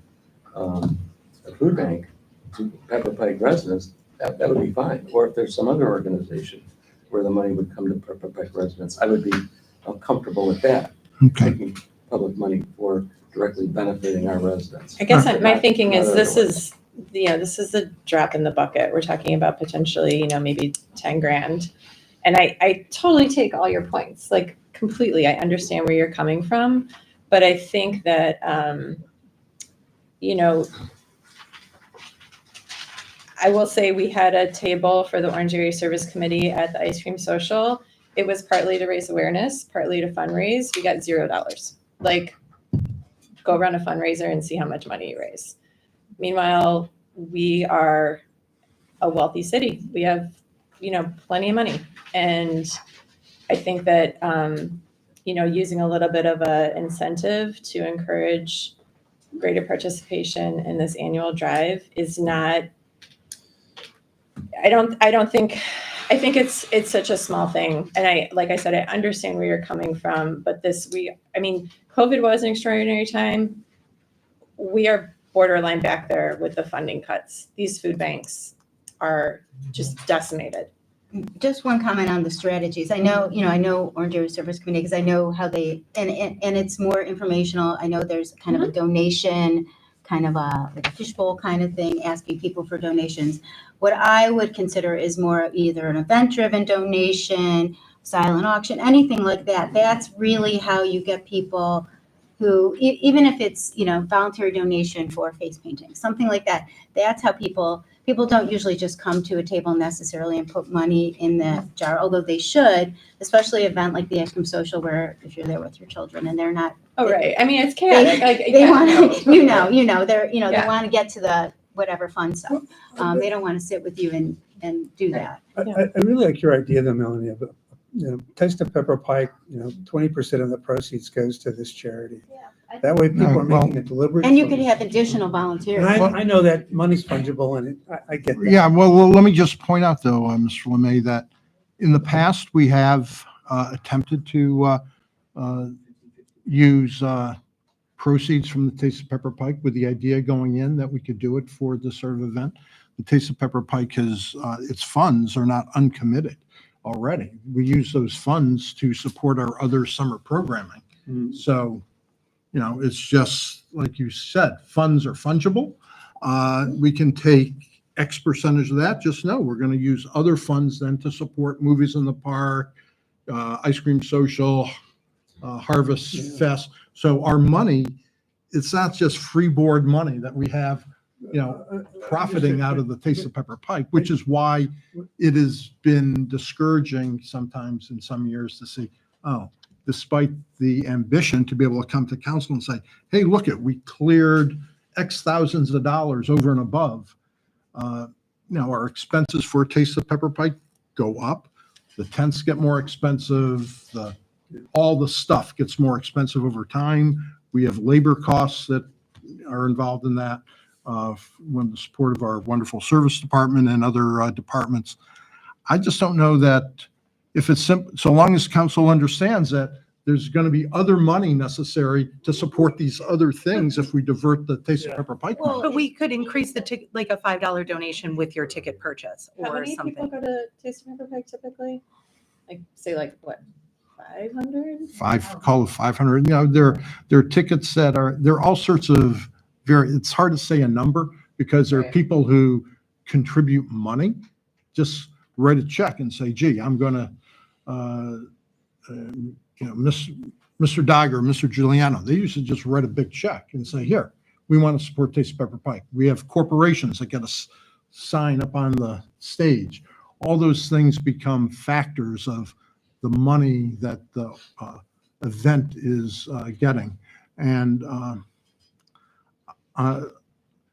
the food bank to Pepper Pike residents, that would be fine. Or if there's some other organization where the money would come to Pepper Pike residents, I would be comfortable with that. okay. Taking public money for directly benefiting our residents. I guess my thinking is this is a drop in the bucket. We're talking about potentially, maybe 10 grand. And I totally take all your points, like completely. I understand where you're coming from, but I think that, I will say we had a table for the Orange Area Service Committee at the Ice Cream Social. It was partly to raise awareness, partly to fundraise. We got $0. Like, go run a fundraiser and see how much money you raise. Meanwhile, we are a wealthy city. We have, plenty of money. And I think that, using a little bit of an incentive to encourage greater participation in this annual drive is not, I think it's such a small thing. And like I said, I understand where you're coming from, but COVID was an extraordinary time. We are borderline back there with the funding cuts. These food banks are just decimated. Just one comment on the strategies. I know Orange Area Service Committee, because I know how they, and it's more informational. I know there's kind of a donation, kind of like a fishbowl kind of thing, asking people for donations. What I would consider is more either an event-driven donation, silent auction, anything like that. That's really how you get people who, even if it's, voluntary donation for face painting, something like that. That's how people people don't usually just come to a table necessarily and put money in the jar, although they should, especially an event like the Ice Cream Social where if you're there with your children and they're not. Oh, right. I mean, it's chaotic. They want to, they Yeah. want to get to the whatever fun stuff. They don't want to sit with you and do that. I really like your idea though, Melanie, of, Taste of Pepper Pike, 20% of the proceeds goes to this charity. That way people are Well- making a deliberate. And you could choice. have additional volunteers. And I know that money's fungible and I get that. Yeah, well, let me just point out though, Mr. Lemay, that in the past, we have attempted to use proceeds from the Taste of Pepper Pike with the idea going in that we could do it for this sort of event. The Taste of Pepper Pike has, its funds are not uncommitted already. We use those funds to support our other summer programming. Mm. So, it's just, like you said, funds are fungible. We can take X percentage of that, just know we're going to use other funds then to support movies in the park, Ice Cream Social, Harvest Yeah. Fest. So our money, it's not just free board money that we have, profiting out of the Taste of Pepper Pike, which is why it has been discouraging sometimes in some years to see, despite the ambition to be able to come to council and say, hey, look we cleared X thousands of dollars over and above. Our expenses for Taste of Pepper Pike go up. The tents get more expensive. All the stuff gets more expensive over time. We have labor costs that are involved in that. When the support of our wonderful service department and other departments. I just don't know that if it's simple, so long as council understands that there's going to be other money necessary to support these other things if we divert the Taste of Pepper Pike money. But we could increase the ticket, like a $5 donation with your ticket purchase How or many people something. go to Taste of Pepper Pike typically? Like, say like what, 500? Call it 500. There are tickets that there are all sorts of it's hard to say a number because there are Right. people who contribute money, just write a check and say, gee, I'm going to, Mr. Dagger, Mr. Giuliano, they usually just write a big check and say, here, we want to support Taste of Pepper Pike. We have corporations that get a sign up on the stage. All those things become factors of the money that the event is getting. And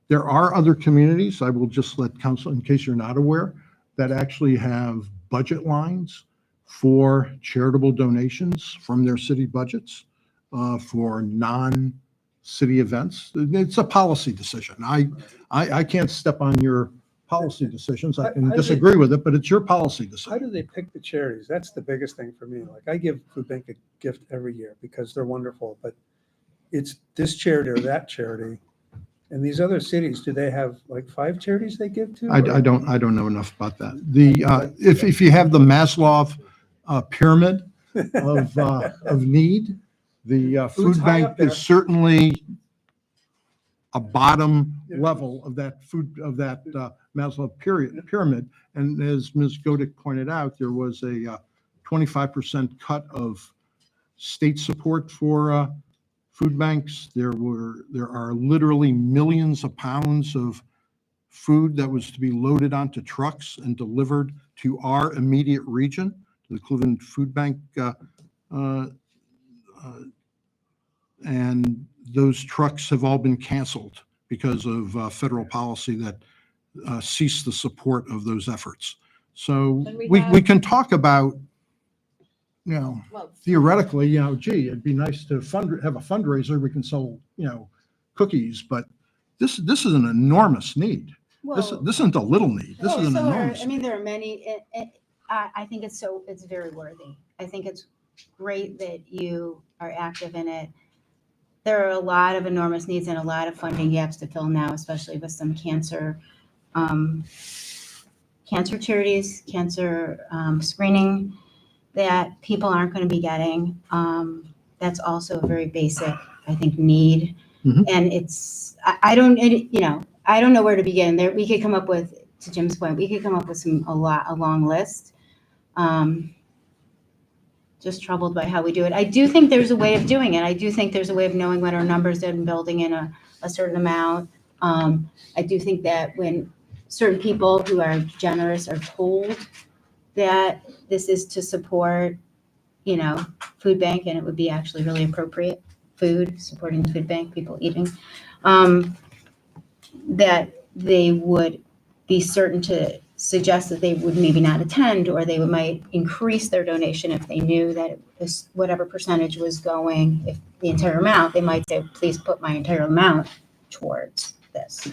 there are other communities, I will just let council, in case you're not aware, that actually have budget lines for charitable donations from their city budgets for non-city events. It's a policy decision. I can't step on your policy decisions. I can disagree with it, but it's your policy How decision. do they pick the charities? That's the biggest thing for me. Like I give Food Bank a gift every year because they're wonderful, but it's this charity or that charity. And these other cities, do they have like 5 charities they give to? I don't know enough about that. If you have the Maslow pyramid of need, the Food's food high bank up there. is certainly a bottom level of that Maslow pyramid. And as Ms. Godick pointed out, there was a 25% cut of state support for food banks. There are literally millions of pounds of food that was to be loaded onto trucks and delivered to our immediate region, to the Cleveland Food Bank. And those trucks have all been canceled because of federal policy that ceased the support of those efforts. So And we we have- can talk about, Well, theoretically, gee, it'd be nice to have a fundraiser. We can sell, cookies, but this is an enormous need. This isn't a little need. This is an enormous. I mean, there are many, I think it's very worthy. I think it's great that you are active in it. There are a lot of enormous needs and a lot of funding gaps to fill now, especially with some cancer charities, cancer screening that people aren't going to be getting. That's also a very basic, I think, need. Mhm. And I don't know where to begin. There, we could come up with, to Jim's point, we could come up with a long list. Just troubled by how we do it. I do think there's a way of doing it. I do think there's a way of knowing what our numbers are and building in a certain amount. I do think that when certain people who are generous are told that this is to support, food bank, and it would be actually really appropriate food, supporting the food bank, people eating, that they would be certain to suggest that they would maybe not attend, or they might increase their donation if they knew that whatever percentage was going, if the entire amount, they might say, please put my entire amount towards this.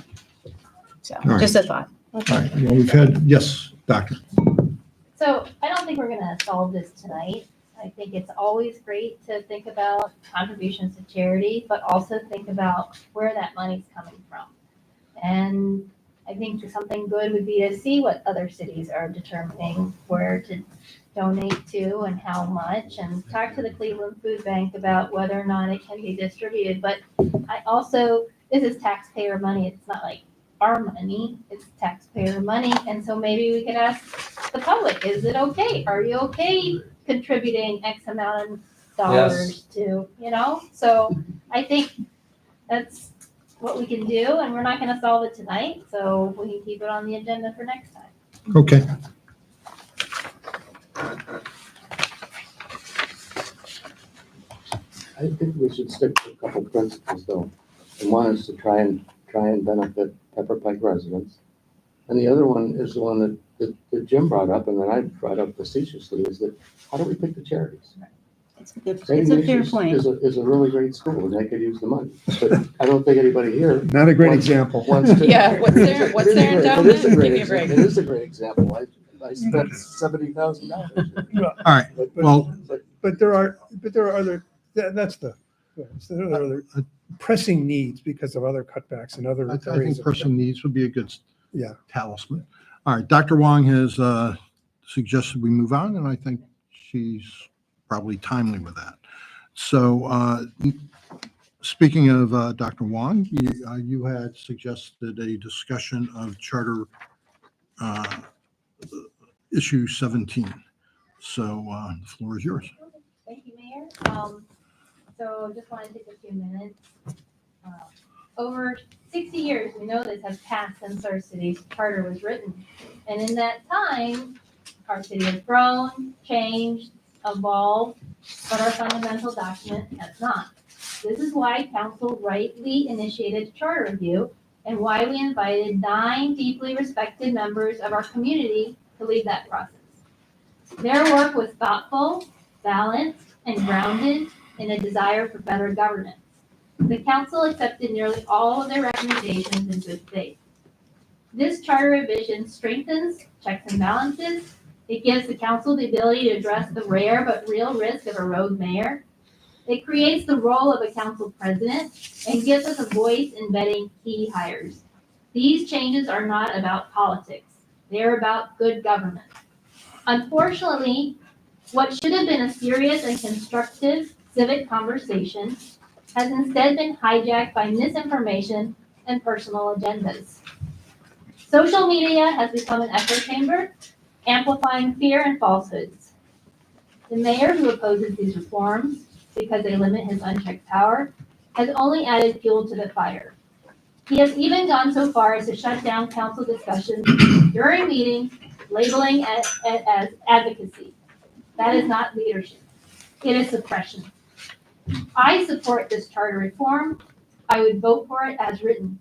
So, right. just a thought. All right, well, we've had, yes, Doctor. So I don't think we're gonna solve this tonight. I think it's always great to think about contributions to charity, but also think about where that money's coming from. And I think something good would be to see what other cities are determining where to donate to and how much, and talk to the Cleveland Food Bank about whether or not it can be distributed. But I also, this is taxpayer money. It's not like our money, it's taxpayer money. And so maybe we could ask the public, is it okay? Are you okay contributing X amount of dollars to, So I think that's what we can do, and we're not gonna solve it tonight, so we can keep it on the agenda for next time. Okay. I think we should stick to a couple principles though. And one is to try and benefit Pepper Pike residents. And the other one is the one that Jim brought up, and that I brought up facetiously, is that how do we pick the charities? It's a good, St. it's a fair Ignatius point. is a really great school, and they could use the money. But I don't think anybody here Not a great Once- example. wants to. Yeah, what's their- what's their It is a endowment? great Give me a break. It is a great example. I spent $70,000. All right, well, But there are other, that's there are other pressing needs because of other cutbacks and other I areas. think pressing needs would be a good Yeah. talisman. All right, Dr. Wong has suggested we move on, and I think she's probably timely with that. So speaking of Dr. Wong, you had suggested a discussion of Charter Issue 17. So the floor is yours. Thank you, Mayor. So just want to take a few minutes. Over 60 years, we know this has passed since our city's charter was written. And in that time, our city has grown, changed, evolved, but our fundamental document has not. This is why council rightly initiated charter review, and why we invited 9 deeply respected members of our community to lead that process. Their work was thoughtful, balanced, and grounded in a desire for better governance. The council accepted nearly all of their recommendations in good faith. This charter revision strengthens checks and balances. It gives the council the ability to address the rare but real risk of a rogue mayor. It creates the role of a council president and gives us a voice in vetting key hires. These changes are not about politics. They are about good government. Unfortunately, what should have been a serious and constructive civic conversation has instead been hijacked by misinformation and personal agendas. Social media has become an echo chamber, amplifying fear and falsehoods. The mayor who opposes these reforms because they limit his unchecked power has only added fuel to the fire. He has even gone so far as to shut down council discussions during meetings, labeling it as advocacy. That is not leadership. It is suppression. I support this charter reform. I would vote for it as written.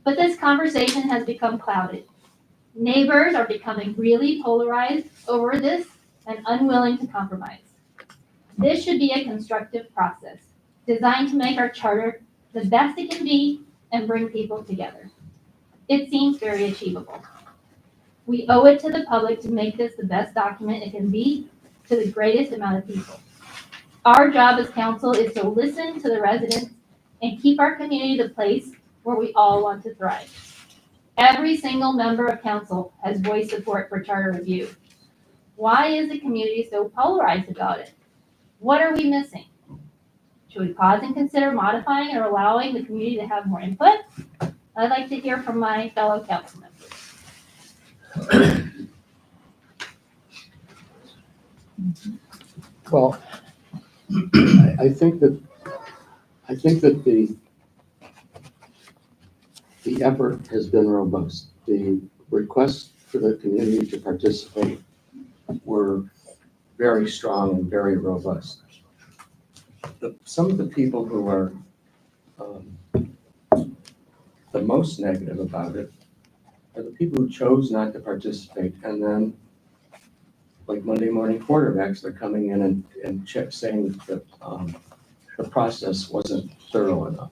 But this conversation has become clouded. Neighbors are becoming really polarized over this and unwilling to compromise. This should be a constructive process designed to make our charter the best it can be and bring people together. It seems very achievable. We owe it to the public to make this the best document it can be to the greatest amount of people. Our job as council is to listen to the residents and keep our community the place where we all want to thrive. Every single member of council has voiced support for charter review. Why is the community so polarized about it? What are we missing? Should we pause and consider modifying or allowing the community to have more input? I'd like to hear from my fellow council members. Well, I think that the effort has been robust. The requests for the community to participate were very strong and very robust. Some of the people who are the most negative about it are the people who chose not to participate, and then, like Monday morning quarterbacks, they're coming in and saying that the process wasn't thorough enough.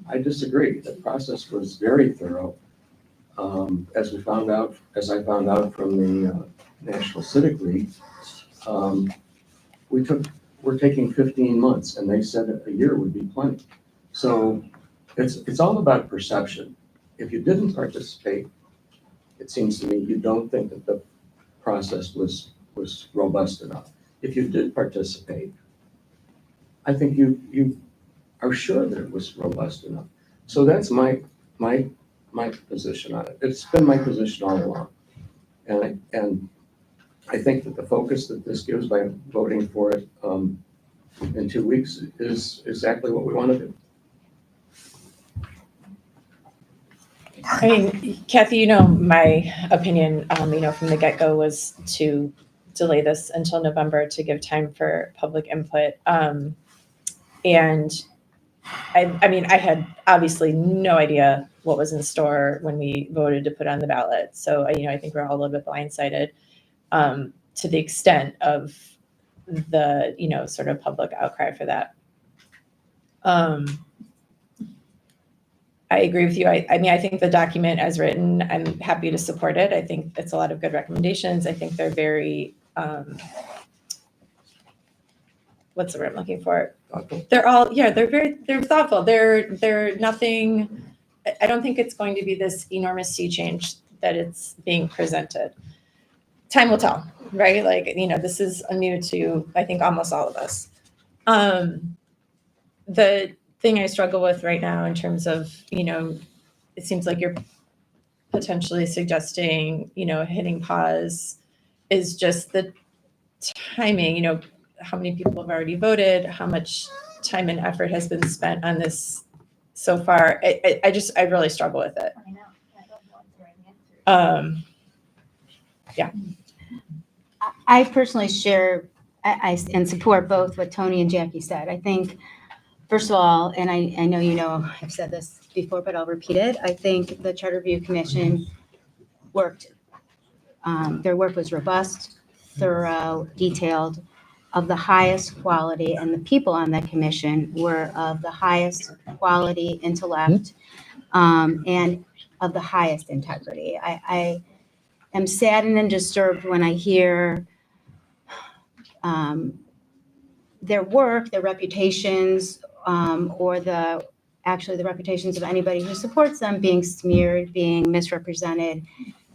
I disagree. The process was very thorough. As I found out from the National Civic League, we're taking 15 months, and they said a year would be plenty. So it's all about perception. If you didn't participate, it seems to me you don't think that the process was robust enough. If you did participate, I think you are sure that it was robust enough. So that's my position on it. It's been my position all along. And I think that the focus that this gives by voting for it in 2 weeks is exactly what we want to do. I mean, Kathy, you know, my opinion, you know, from the get-go was to delay this until November to give time for public input. And I mean, I had obviously no idea what was in store when we voted to put on the ballot. So, you know, I think we're all a little bit blindsided to the extent of the, you know, sort of public outcry for that. I agree with you. I mean, I think the document as written, I'm happy to support it. I think it's a lot of good recommendations. I think they're very, what's the word I'm looking for? They're all, yeah, they're thoughtful. They're nothing, I don't think it's going to be this enormous sea change that it's being presented. Time will tell, right? Like, you know, this is new to, I think, almost all of us. The thing I struggle with right now in terms of, you know, it seems like you're potentially suggesting, you know, hitting pause is just the timing, you know, how many people have already voted, how much time and effort has been spent on this so far. I really struggle with it. I know. I don't know what's the right answer. Yeah. I personally share and support both what Tony and Jackie said. I think, first of all, and I know you know I've said this before, but I'll repeat it. I think the Charter Review Commission worked. Their work was robust, thorough, detailed, of the highest quality, and the people on that commission were of the highest quality, intellect, and of the highest integrity. I am saddened and disturbed when I hear their work, their reputations, or the reputations of anybody who supports them being smeared, being misrepresented.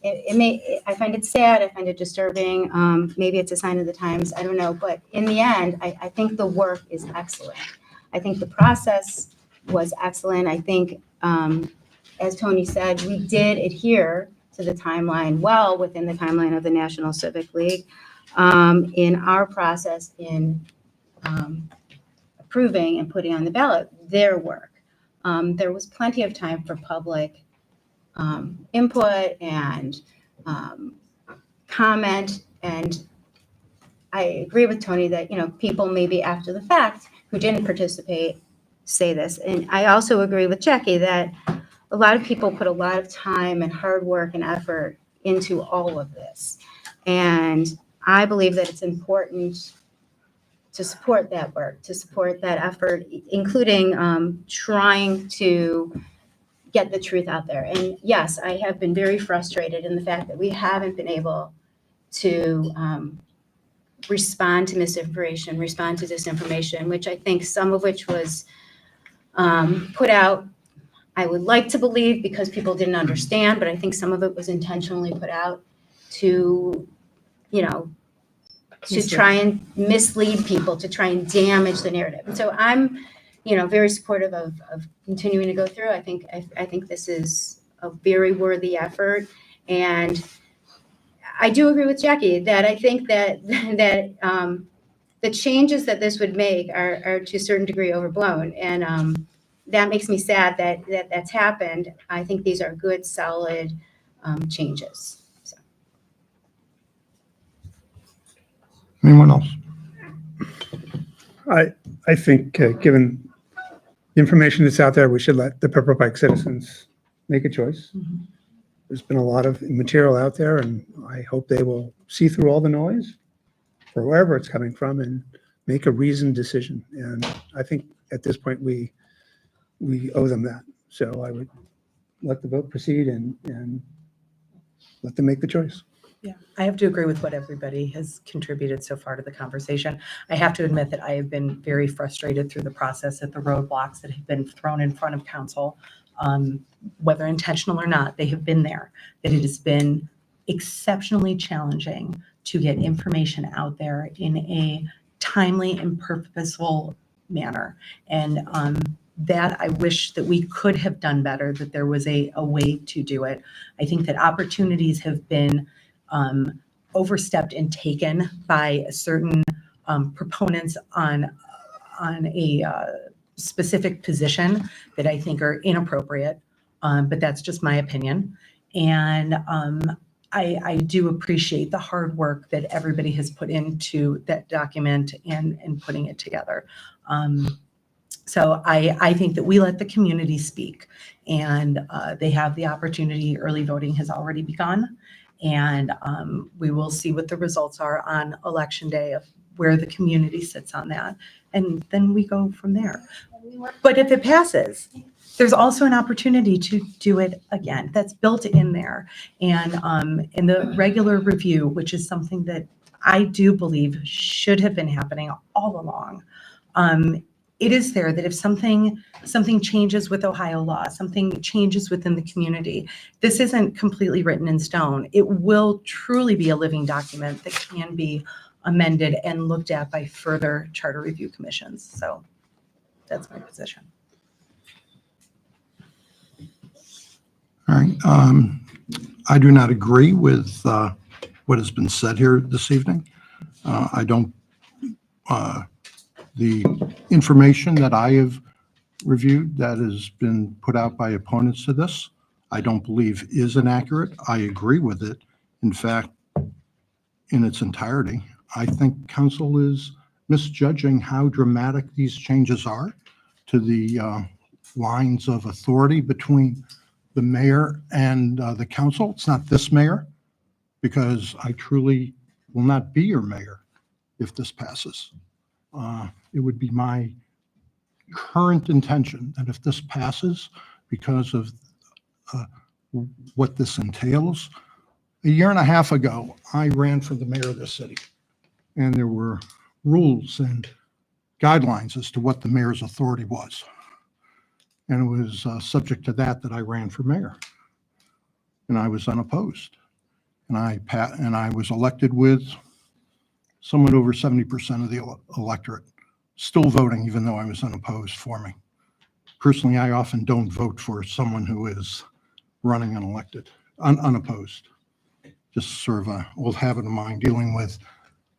I find it sad. I find it disturbing. Maybe it's a sign of the times. I don't know. But in the end, I think the work is excellent. I think the process was excellent. I think, as Tony said, we did adhere to the timeline well within the timeline of the National Civic League in our process in approving and putting on the ballot their work. There was plenty of time for public input and comment. And I agree with Tony that, you know, people maybe after the fact who didn't participate say this. And I also agree with Jackie that a lot of people put a lot of time and hard work and effort into all of this. And I believe that it's important to support that work, to support that effort, including trying to get the truth out there. And yes, I have been very frustrated in the fact that we haven't been able to respond to misinformation, respond to disinformation, which I think some of which was put out, I would like to believe because people didn't understand, but I think some of it was intentionally put out to, you know, to try and mislead people, to try and damage the narrative. And so I'm, you know, very supportive of continuing to go through. I think this is a very worthy effort. And I do agree with Jackie that I think that the changes that this would make are to a certain degree overblown. And that makes me sad that that's happened. I think these are good, solid changes. So. Anyone else? I think, given the information that's out there, we should let the Pepper Pike citizens make a choice. Mhm. There's been a lot of material out there, and I hope they will see through all the noise for wherever it's coming from and make a reasoned decision. And I think at this point, we owe them that. So I would let the vote proceed and let them make the choice. Yeah, I have to agree with what everybody has contributed so far to the conversation. I have to admit that I have been very frustrated through the process at the roadblocks that have been thrown in front of council. Whether intentional or not, they have been there. That it has been exceptionally challenging to get information out there in a timely and purposeful manner. And that I wish that we could have done better, that there was a way to do it. I think that opportunities have been overstepped and taken by certain proponents on a specific position that I think are inappropriate, but that's just my opinion. And I do appreciate the hard work that everybody has put into that document and putting it together. So I think that we let the community speak, and they have the opportunity. Early voting has already begun, and we will see what the results are on election day of where the community sits on that, and then we go from there. But if it passes, there's also an opportunity to do it again. That's built in there. And in the regular review, which is something that I do believe should have been happening all along, it is there that if something changes with Ohio law, something changes within the community, this isn't completely written in stone. It will truly be a living document that can be amended and looked at by further charter review commissions. So that's my position. All right. I do not agree with what has been said here this evening. I don't, the information that I have reviewed that has been put out by opponents to this, I don't believe is inaccurate. I agree with it. In fact, in its entirety, I think council is misjudging how dramatic these changes are to the lines of authority between the mayor and the council. It's not this mayor, because I truly will not be your mayor if this passes. It would be my current intention that if this passes, because of what this entails, a year and a half ago, I ran for the mayor of this city, and there were rules and guidelines as to what the mayor's authority was. And it was subject to that I ran for mayor. And I was unopposed. And I was elected with somewhat over 70% of the electorate still voting, even though I was unopposed for me. Personally, I often don't vote for someone who is running unelected, unopposed. Just sort of an old habit of mine dealing with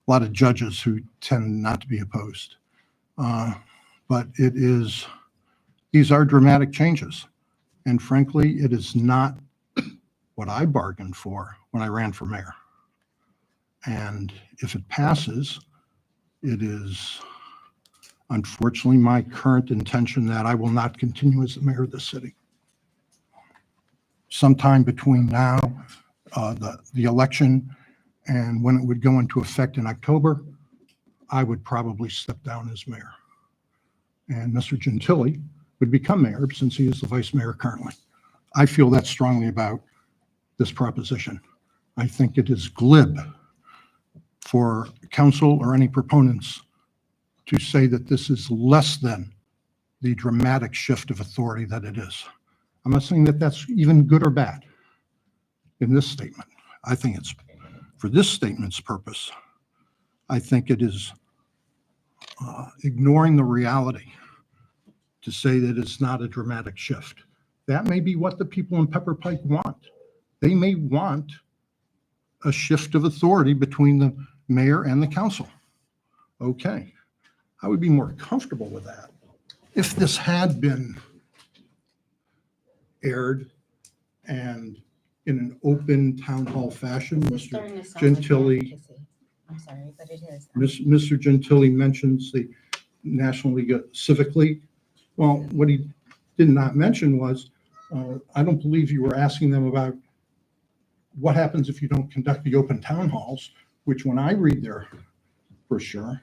a lot of judges who tend not to be opposed. But these are dramatic changes. And frankly, it is not what I bargained for when I ran for mayor. And if it passes, it is unfortunately my current intention that I will not continue as the mayor of the city. Sometime between now, the election and when it would go into effect in October, I would probably step down as mayor. And Mr. Gentile would become mayor since he is the vice mayor currently. I feel that strongly about this proposition. I think it is glib for council or any proponents to say that this is less than the dramatic shift of authority that it is. I'm not saying that that's even good or bad in this statement. I think it's, for this statement's purpose, I think it is ignoring the reality to say that it's not a dramatic shift. That may be what the people in Pepper Pike want. They may want a shift of authority between the mayor and the council. Okay, I would be more comfortable with that if this had been aired and in an open town hall fashion. It's Mr. starting to sound like Gentili, advocacy. I'm sorry, but it is. Mr. Gentili mentions the National League of Civic League. Well, what he did not mention was, I don't believe you were asking them about what happens if you don't conduct the open town halls, which when I read their brochure,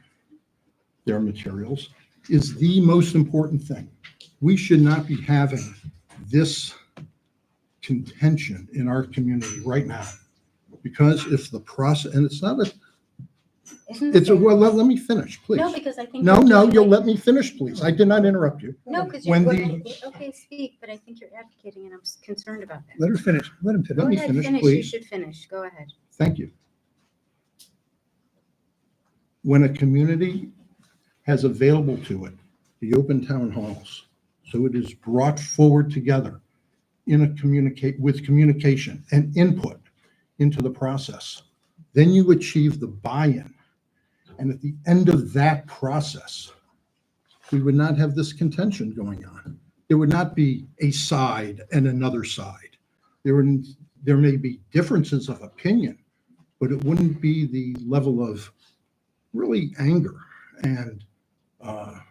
their materials, is the most important thing. We should not be having this contention in our community right now. Because if the process, and it's not a, Isn't it's a, it? well, let me finish, please. No, because I think. No, you're no, doing you'll like- let me finish, please. I did not interrupt you. No, because when you're, the- okay, speak, but I think you're advocating and I'm concerned about that. Let her finish. Let him Let finish. me Go ahead, finish, You please. should finish. Go ahead. Thank you. When a community has available to it the open town halls, so it is brought forward together in a communication and input into the process, then you achieve the buy-in. And at the end of that process, we would not have this contention going on. There would not be a side and another side. There may be differences of opinion, but it wouldn't be the level of really anger and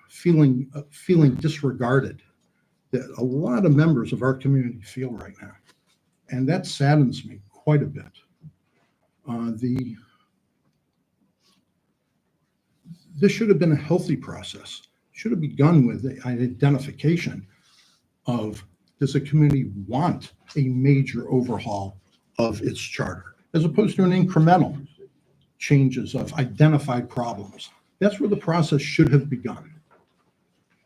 feeling disregarded that a lot of members of our community feel right now. And that saddens me quite a bit. This should have been a healthy process. Should have begun with an identification of, does the community want a major overhaul of its charter, as opposed to an incremental changes of identified problems. That's where the process should have begun.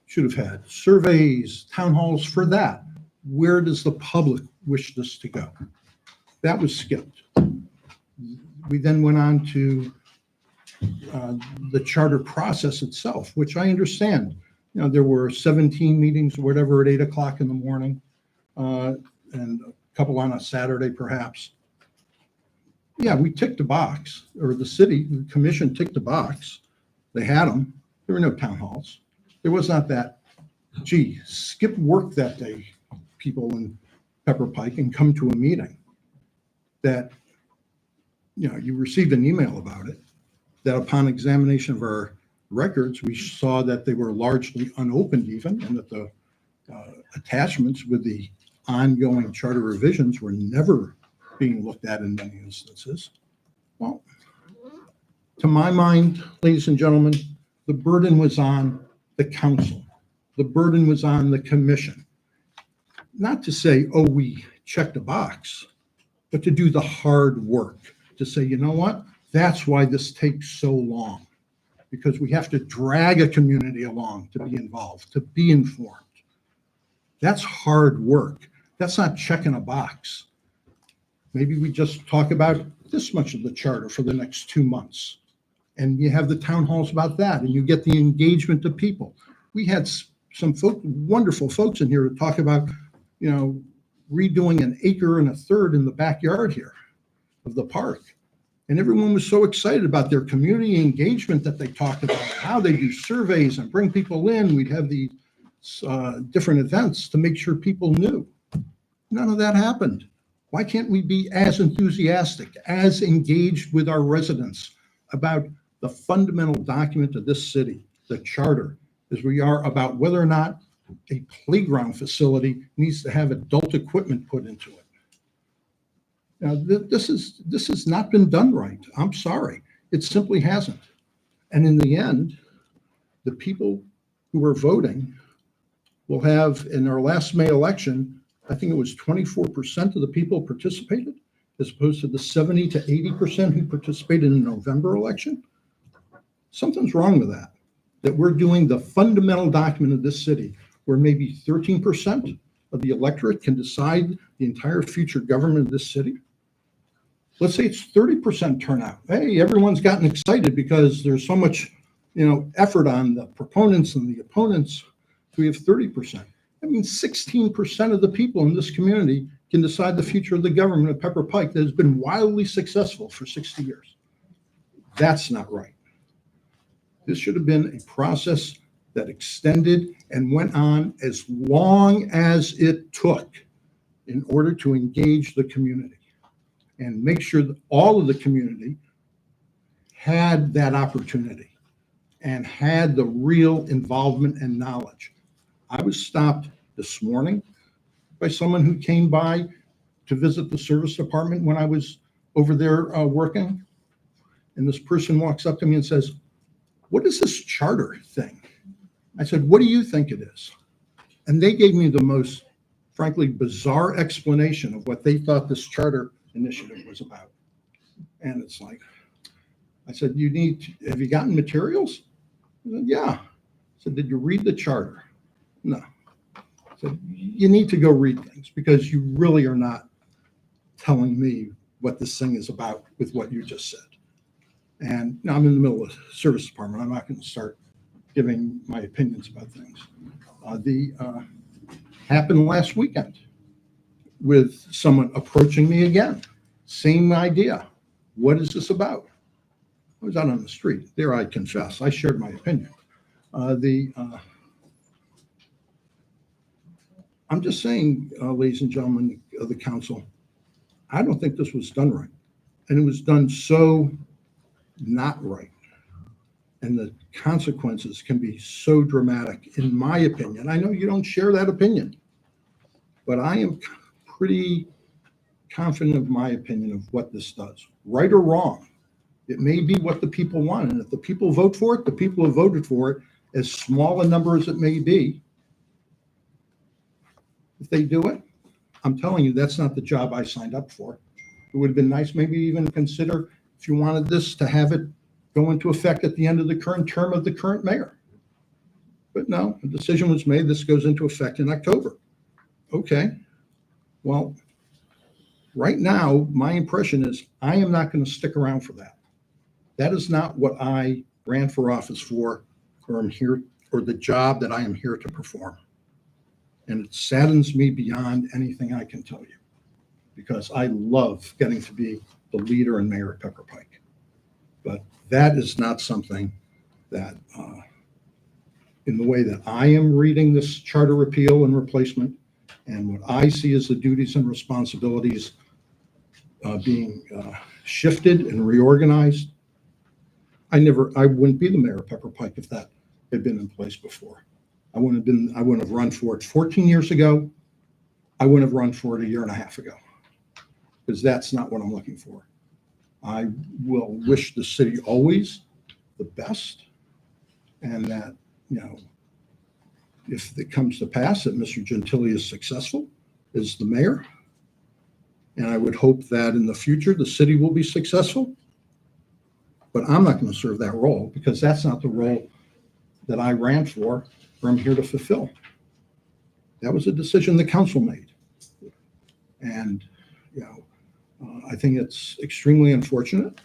Should have had surveys, town halls for that. Where does the public wish this to go? That was skipped. We then went on to the charter process itself, which I understand. You know, there were 17 meetings or whatever at 8 o'clock in the morning, and a couple on a Saturday perhaps. Yeah, we ticked a box, or the commission ticked a box. They had them. There were no town halls. There was not that, gee, skip work that day, people in Pepper Pike, and come to a meeting. That, you know, you received an email about it, that upon examination of our records, we saw that they were largely unopened even, and that the attachments with the ongoing charter revisions were never being looked at in many instances. Well, to my mind, ladies and gentlemen, the burden was on the council. The burden was on the commission. Not to say, oh, we checked a box, but to do the hard work, to say, you know what? That's why this takes so long, because we have to drag a community along to be involved, to be informed. That's hard work. That's not checking a box. Maybe we just talk about this much of the charter for the next 2 months. And you have the town halls about that, and you get the engagement of people. We had some wonderful folks in here to talk about, you know, redoing 1 1/3 acres in the backyard here of the park. And everyone was so excited about their community engagement that they talked about how they do surveys and bring people in. We'd have these different events to make sure people knew. None of that happened. Why can't we be as enthusiastic, as engaged with our residents about the fundamental document of this city, the charter, as we are about whether or not a playground facility needs to have adult equipment put into it? Now, this has not been done right. I'm sorry. It simply hasn't. And in the end, the people who are voting will have, in our last May election, I think it was 24% of the people participated, as opposed to the 70 to 80% who participated in the November election. Something's wrong with that. That we're doing the fundamental document of this city, where maybe 13% of the electorate can decide the entire future government of this city. Let's say it's 30% turnout. Hey, everyone's gotten excited because there's so much, you know, effort on the proponents and the opponents. So we have 30%. That means 16% of the people in this community can decide the future of the government of Pepper Pike that has been wildly successful for 60 years. That's not right. This should have been a process that extended and went on as long as it took in order to engage the community. and make sure that all of the community had that opportunity and had the real involvement and knowledge. I was stopped this morning by someone who came by to visit the service department when I was over there working. And this person walks up to me and says, "What is this charter thing?" I said, "What do you think it is?" And they gave me the most, frankly, bizarre explanation of what they thought this charter initiative was about. And it's like, I said, have you gotten materials? He said, "Yeah." I said, "Did you read the charter?" "No." I said, "You need to go read things because you really are not telling me what this thing is about with what you just said." And now I'm in the middle of the service department. I'm not going to start giving my opinions about things. Happened last weekend with someone approaching me again. Same idea. What is this about? I was out on the street. There, I confess, I shared my opinion. I'm just saying, ladies and gentlemen of the council, I don't think this was done right. And it was done so not right. And the consequences can be so dramatic, in my opinion. I know you don't share that opinion, but I am pretty confident of my opinion of what this does. Right or wrong, it may be what the people want. And if the people vote for it, the people have voted for it, as small a number as it may be. If they do it, I'm telling you, that's not the job I signed up for. It would have been nice, maybe even consider if you wanted this to have it go into effect at the end of the current term of the current mayor. But no, a decision was made. This goes into effect in October. Okay. Well, right now, my impression is I am not going to stick around for that. That is not what I ran for office for, or I'm here, or the job that I am here to perform. And it saddens me beyond anything I can tell you, because I love getting to be the leader and mayor of Pepper Pike. But that is not something that, in the way that I am reading this charter repeal and replacement, and what I see as the duties and responsibilities being shifted and reorganized, I wouldn't be the mayor of Pepper Pike if that had been in place before. I wouldn't have run for it 14 years ago. I wouldn't have run for it a year and a half ago, because that's not what I'm looking for. I will wish the city always the best, and that, if it comes to pass that Mr. Gentile is successful as the mayor, and I would hope that in the future the city will be successful, but I'm not going to serve that role, because that's not the role that I ran for or I'm here to fulfill. That was a decision the council made. And, I think it's extremely unfortunate,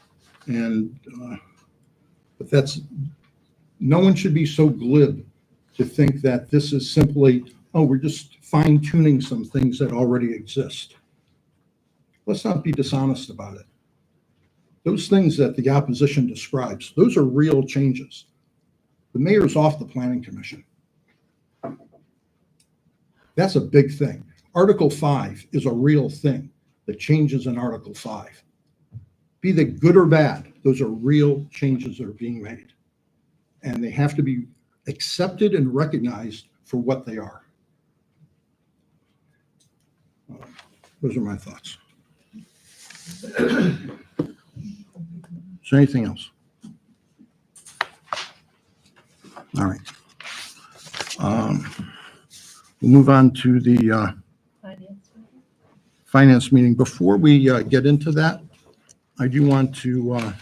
but no one should be so glib to think that this is simply, we're just fine tuning some things that already exist. Let's not be dishonest about it. Those things that the opposition describes, those are real changes. The mayor's off the planning commission. That's a big thing. Article 5 is a real thing. The changes in Article 5. Be they good or bad, those are real changes that are being made. And they have to be accepted and recognized for what they are. Those are my thoughts. Is there anything else? All right. We'll move on to the finance meeting. Before we get into that, I do want to,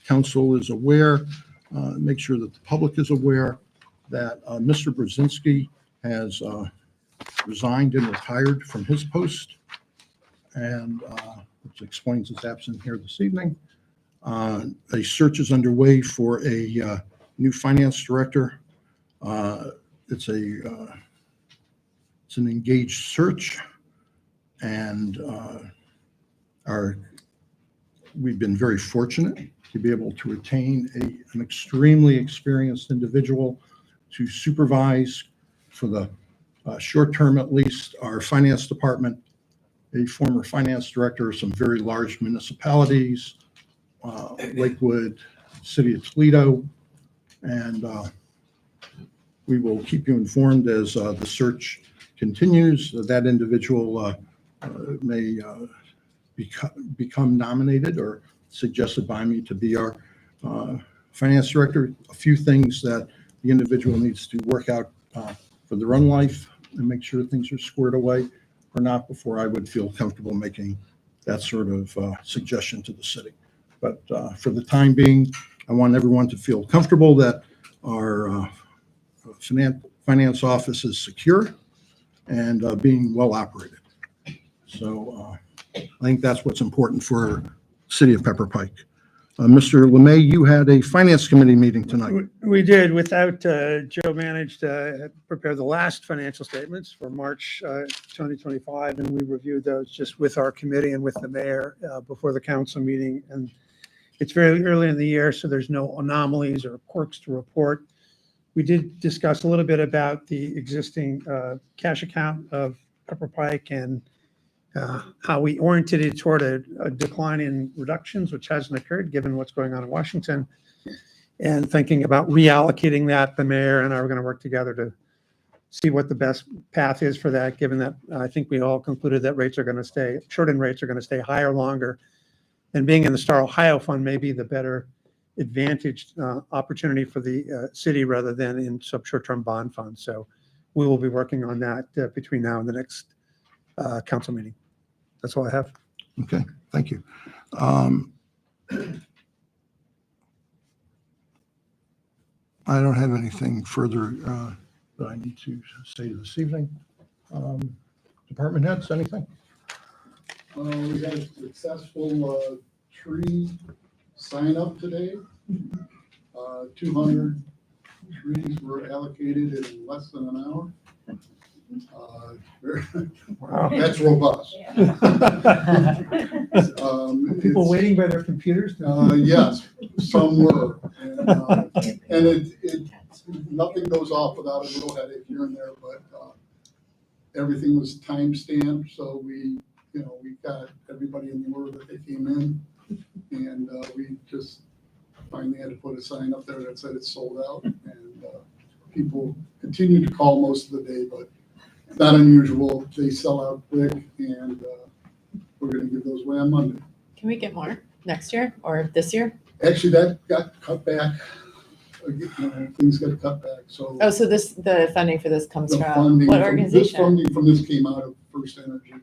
council is aware, make sure that the public is aware that Mr. Brzezinski has resigned and retired from his post, and which explains his absence here this evening. A search is underway for a new finance director. It's an engaged search, and we've been very fortunate to be able to retain an extremely experienced individual to supervise, for the short term at least, our finance department a former finance director of some very large municipalities, Lakewood, City of Toledo, and we will keep you informed as the search continues. That individual may become nominated or suggested by me to be our finance director. A few things that the individual needs to work out for their own life and make sure things are squared away or not before I would feel comfortable making that sort of suggestion to the city. But for the time being, I want everyone to feel comfortable that our finance office is secure and being well operated. So I think that's what's important for City of Pepper Pike. Mr. Lemay, you had a finance committee meeting tonight. We did. Without Joe managed to prepare the last financial statements for March 2025, and we reviewed those just with our committee and with the mayor before the council meeting. And it's very early in the year, so there's no anomalies or quirks to report. We did discuss a little bit about the existing cash account of Pepper Pike and how we oriented it toward a decline in reductions, which hasn't occurred given what's going on in Washington, and thinking about reallocating that. The mayor and I are going to work together to see what the best path is for that, given that I think we all concluded that rates are going to stay, short-end rates are going to stay higher longer, and being in the Star Ohio Fund may be the better advantaged opportunity for the city rather than in some short-term bond funds. So we will be working on that between now and the next council meeting. That's all I have. Okay, thank you. I don't have anything further that I need to say this evening. Department heads, anything? We had a successful tree sign up today. 200 trees were allocated in less than an hour. Wow. That's robust. People waiting by their computers? Yes, some were. And nothing goes off without a little headache here and there, but everything was time stamped, so we got everybody in the order that they came in. And we just finally had to put a sign up there that said it's sold out. And people continue to call most of the day, but not unusual. They sell out quick, and we're going to give those away on Monday. Can we get more next year or this year? Actually, that got cut back. Things got cut back. So Oh, so the funding for this comes the from funding what from- This organization? funding from this came out of First Energy,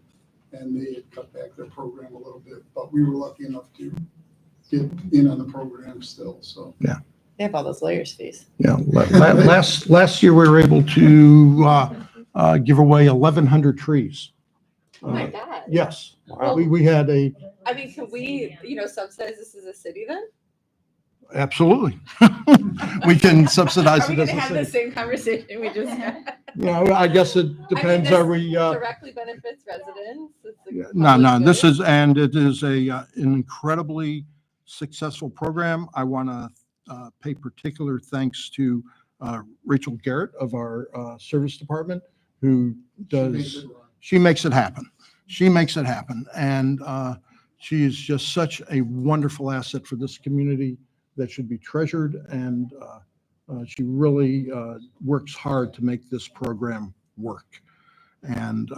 and they had cut back their program a little bit, but we were lucky enough to get in on the program still. So They have all those lawyers' fees. Yeah, last year we were able to give away 1,100 trees. Oh my God. Yes, Wow. we had I mean, could we, subsidize this as a city then? absolutely. We can subsidize Are we it as gonna a have the city. same conversation we just had? I guess it depends, this are we, Directly benefits residents? It's a no, public this good. is, and it is an incredibly successful program. I want to pay particular thanks to Rachel Garrett of our service department, who does, she makes it happen. She makes it happen. And she is just such a wonderful asset for this community that should be treasured. And she really works hard to make this program work. And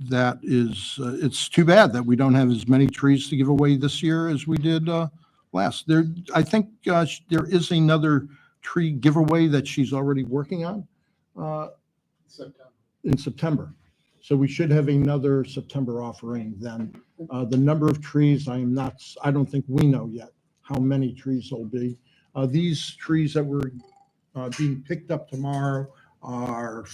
that is, it's too bad that we don't have as many trees to give away this year as we did last. I think there is another tree giveaway that she's already working on in September. So we should have another September offering then. The number of trees, I don't think we know yet how many trees there'll be. These trees that were being picked up tomorrow are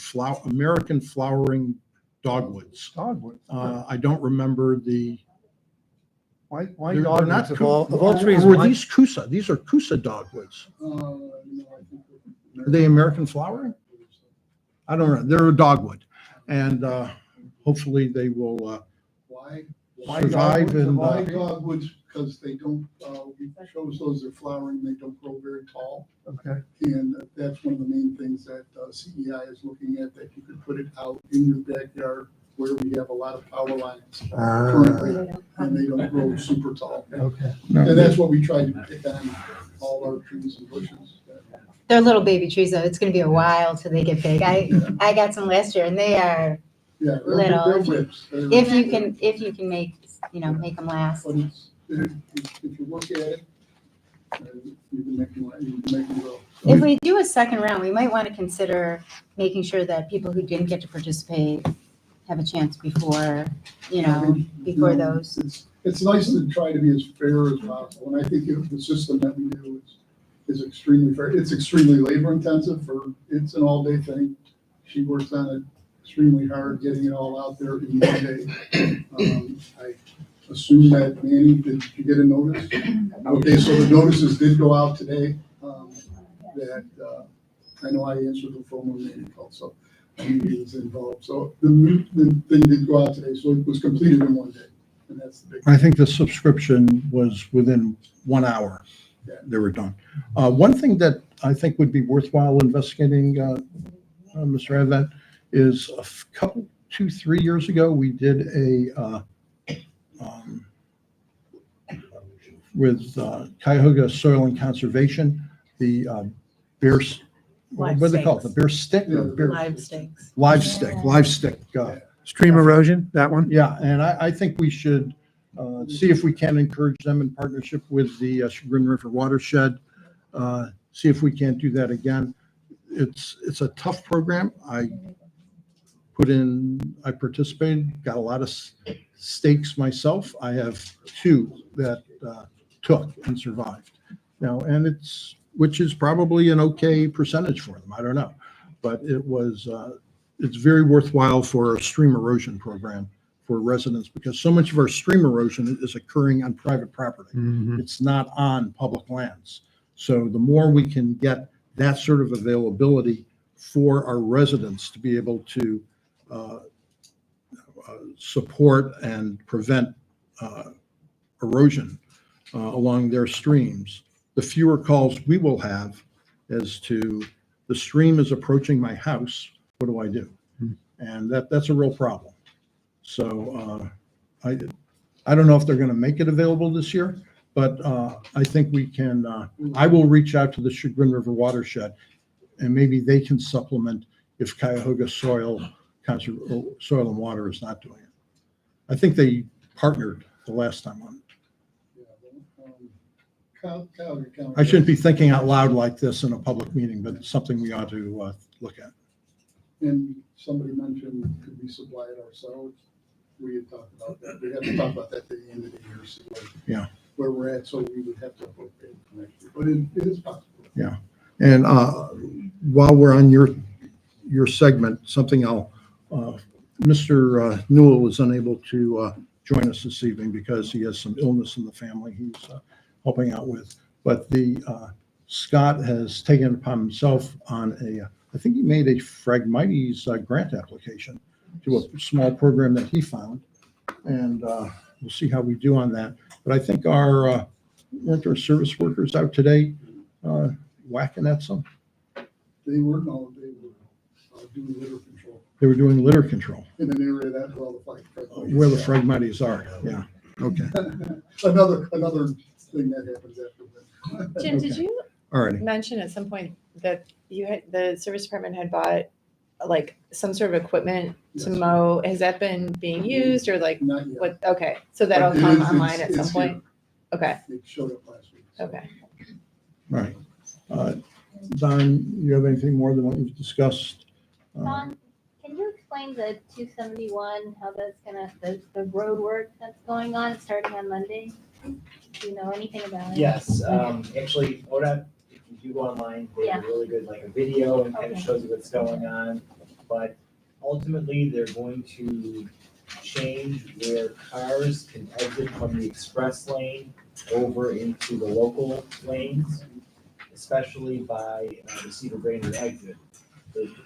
American flowering dogwoods. Dogwood. I don't remember the. Why They're dogwoods not of all trees? Were why- these Kusa? These are Kusa dogwoods. no, I think Are they American flowering? I don't know. They're a dogwood. And hopefully they will Why? survive and Why dogwoods? Because they don't, we chose those are flowering, they don't grow very tall. Okay. And that's one of the main things that CEI is looking at, that you could put it out in your backyard where we have a lot of power lines currently, and they don't grow super tall. Okay. And that's what we try to pick on all our trees and bushes. They're little baby trees, though. It's gonna be a while till they get big. I got some last year and they are, Yeah, Little. they're whips. They're- if you can make, make them last. But it's, if you look at it, you can make them grow. If we do a second round, we might want to consider making sure that people who didn't get to participate have a chance before, before those. It's nice to try to be as fair as possible, and I think the system that we do is extremely fair. It's extremely labor intensive it's an all day thing. She works on it extremely hard, getting it all out there in 1 day. I assume that, Manny, did you get a notice? Okay, so the notices did go out today, that, I know I answered the phone when Manny called, so he was involved. So the thing did go out today, so it was completed in 1 day, and that's the big. I think the subscription was within 1 hour. They were done. One thing that I think would be worthwhile investigating, Mr. Advent, is a couple, 2-3 years ago, we did with Cuyahoga Soil and Conservation, the bears, what do they call it? The bear stick? or bear- Live stakes. Live stick. Stream erosion, that one? Yeah, and I think we should see if we can encourage them in partnership with the Chagrin River Watershed. See if we can't do that again. It's a tough program. I participated, got a lot of stakes myself. I have 2 that took and survived. Now, and which is probably an okay percentage for them. I don't know, but it's very worthwhile for a stream erosion program for residents, because so much of our stream erosion is occurring on private property. It's not on public lands. So the more we can get that sort of availability for our residents to be able to support and prevent erosion along their streams, the fewer calls we will have as to the stream is approaching my house, what do I do? And that's a real problem. So I don't know if they're going to make it available this year, but I think we can, I will reach out to the Chagrin River Watershed, and maybe they can supplement if Cuyahoga Soil and Water is not doing it. I think they partnered the last time on. I shouldn't be thinking out loud like this in a public meeting, but it's something we ought to look at. And somebody mentioned, could we supply it ourselves? We had talked about that. We have to talk about that at the end of the year, see where we're at, so we would have to appropriate for next year. But it is possible. Yeah. And while we're on your segment, something Mr. Newell is unable to join us this evening because he has some illness in the family he's helping out with. But Scott has taken it upon himself on I think he made a Phragmites grant application to a small program that he found. And we'll see how we do on that. But I think weren't our service workers out today whacking at some? They were doing litter control They were doing litter control in an area that where the Phragmites are. Yeah. Okay. another thing that happens after that. Jim, did you All righty. mention at some point that the service department had bought like some sort of equipment to Yes. mow? Has that been being used, or like Not yet. what? Okay, so that'll But it come is- online at some it's point. Okay. It showed up last week. so. Okay. All right. Don, you have anything more than what you've discussed? Don, can you explain the 271, how that's the road work that's going on, starting on Monday? Do you know anything about it? Yes, actually, ODOT, if you do go online, they have a really good, like a video and kind of Okay. shows you what's going on. But ultimately, they're going to change where cars can exit from the express lane over into the local lanes, especially by the Cedar Brainerd exit.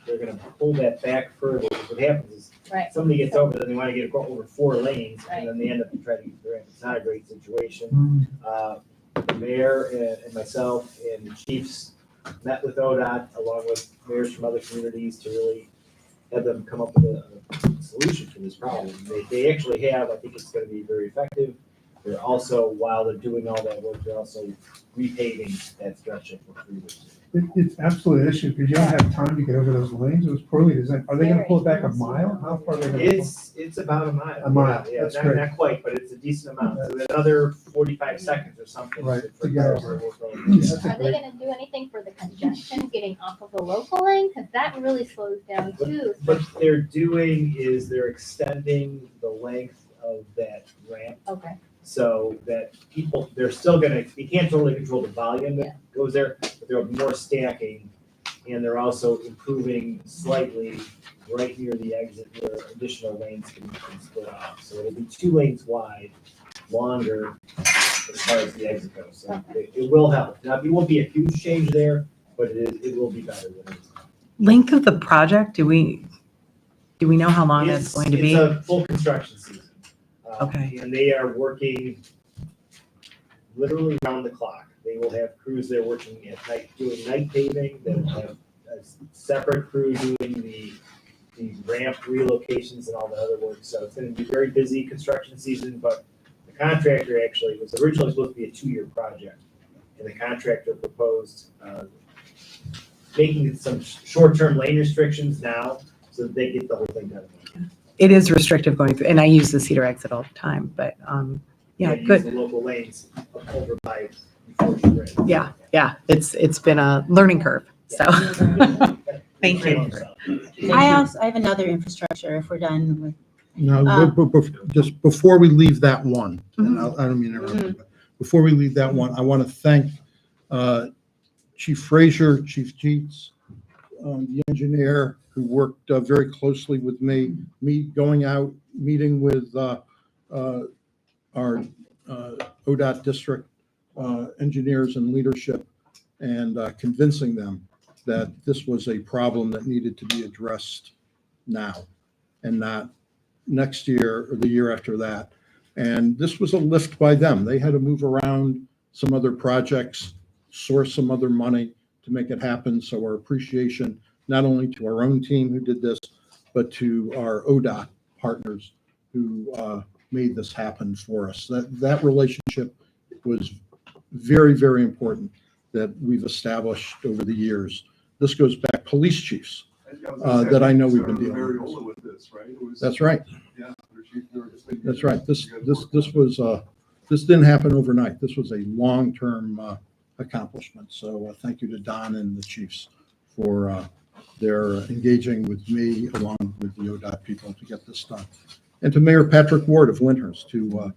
They're gonna pull that back further. What happens is Right. somebody gets over, then they want to get over 4 lanes, and then they end up trying to, it's not a great situation. The mayor and myself and the chiefs met with ODOT along with mayors from other communities to really have them come up with a solution for this problem. They actually have, I think it's gonna be very effective. They're also, while they're doing all that work, they're also repaving that stretch of freeway. It's absolutely an issue because you don't have time to get over those lanes. It was poorly designed. Are they gonna pull it back a mile? How far are they gonna pull? It's about a mile. A mile, Yeah, that's not, great. not quite, but it's a decent amount. So another 45 seconds or something. Right, for to get cars over. to work over. That's a Are they great- gonna do anything for the congestion getting off of the local lane? Cause that really slows down too. What they're doing is they're extending the length of that ramp Okay, so that people, they're still gonna, you can't totally control the volume that goes there, but there'll be more stacking. And they're also improving slightly right near the exit where additional lanes can split off. So it'll be 2 lanes wide, longer as far as the exit goes. So it will help. Now, it won't be a huge change there, but it will be better than it is. Length of the project, do we know how long that's going to be? It's a full construction season. Okay. And they are working literally around the clock. They will have crews there working at night, doing night paving. They will have a separate crew doing the ramp relocations and all the other work. So it's gonna be a very busy construction season, but the contractor actually was originally supposed to be a 2-year project. And the contractor proposed, making some short-term lane restrictions now so that they get the whole thing done. It is restrictive going through, and I use the Cedar exit all the time, but, yeah, And use good. the local lanes over by before you bridge. Yeah, it's been a learning curve, so. Thank you. I have another infrastructure if we're done with. Now, just before we leave that one, and I don't mean to interrupt, you, but before we leave that one, I want to thank Chief Frazier, Chief Jeets, the engineer who worked very closely with me going out, meeting with our ODOT district engineers and leadership and convincing them that this was a problem that needed to be addressed now and not next year or the year after that. And this was a lift by them. They had to move around some other projects, source some other money to make it happen. So our appreciation, not only to our own team who did this, but to our ODOT partners who made this happen for us. That relationship was very, very important that we've established over the years. This goes back police chiefs that I know we've been dealing with. this, right? It was- That's right. Yeah. Chief Jurgis, maybe- That's right. This was, this didn't happen overnight. This was a long-term accomplishment. So thank you to Don and the chiefs for their engaging with me along with the ODOT people to get this done. And to Mayor Patrick Ward of Lyndhurst who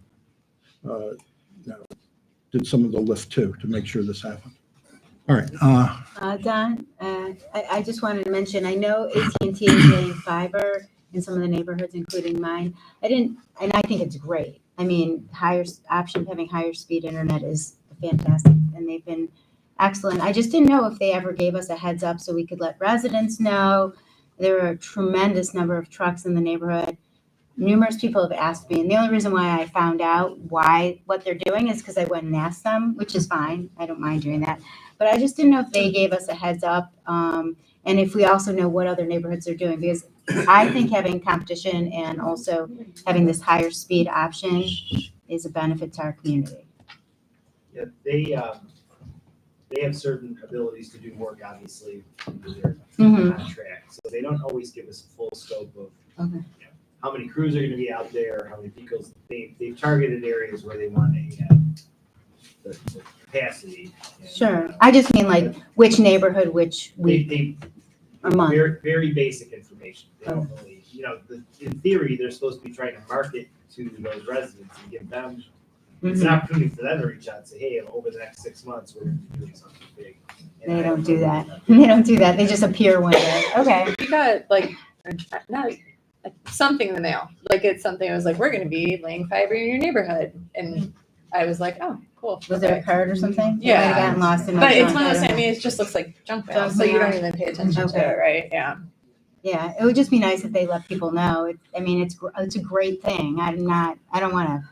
did some of the lift too, to make sure this happened. All right. Don, I just wanted to mention, I know AT&T is getting fiber in some of the neighborhoods, including mine. And I think it's great. I mean, option of having higher speed internet is fantastic, and they've been excellent. I just didn't know if they ever gave us a heads up so we could let residents know. There are a tremendous number of trucks in the neighborhood. Numerous people have asked me, and the only reason why I found out what they're doing is because I went and asked them, which is fine. I don't mind doing that. But I just didn't know if they gave us a heads up, and if we also know what other neighborhoods are doing, because I think having competition and also having this higher speed option is a benefit to our community. Yeah, they have certain abilities to do work, obviously, under their contract. So they don't always give us full scope of Okay. how many crews are gonna be out there, how many vehicles. They've targeted areas where they want to have the capacity. And, Sure. I just mean like which neighborhood, which They, week they, or month. very, very basic information. They don't really, in theory, they're supposed to be trying to market to those residents and give them, it's an opportunity for them to reach out and say, hey, over the next 6 months, we're gonna be doing something big. And They I don't do know that. they're not They doing don't do that. They just appear one day. Okay. We got not something in the mail. Like it's something I was like, we're going to be laying fiber in your neighborhood. And I was like, oh, cool. Was there a card or something? Yeah. Might have gotten lost in my But it's trunk. one of those, I I don't mean, know. it just looks like junk mail. Junk So you don't mail. even pay attention Okay. to it, right? Yeah. Yeah, it would just be nice if they let people know. It's a great thing. I don't want to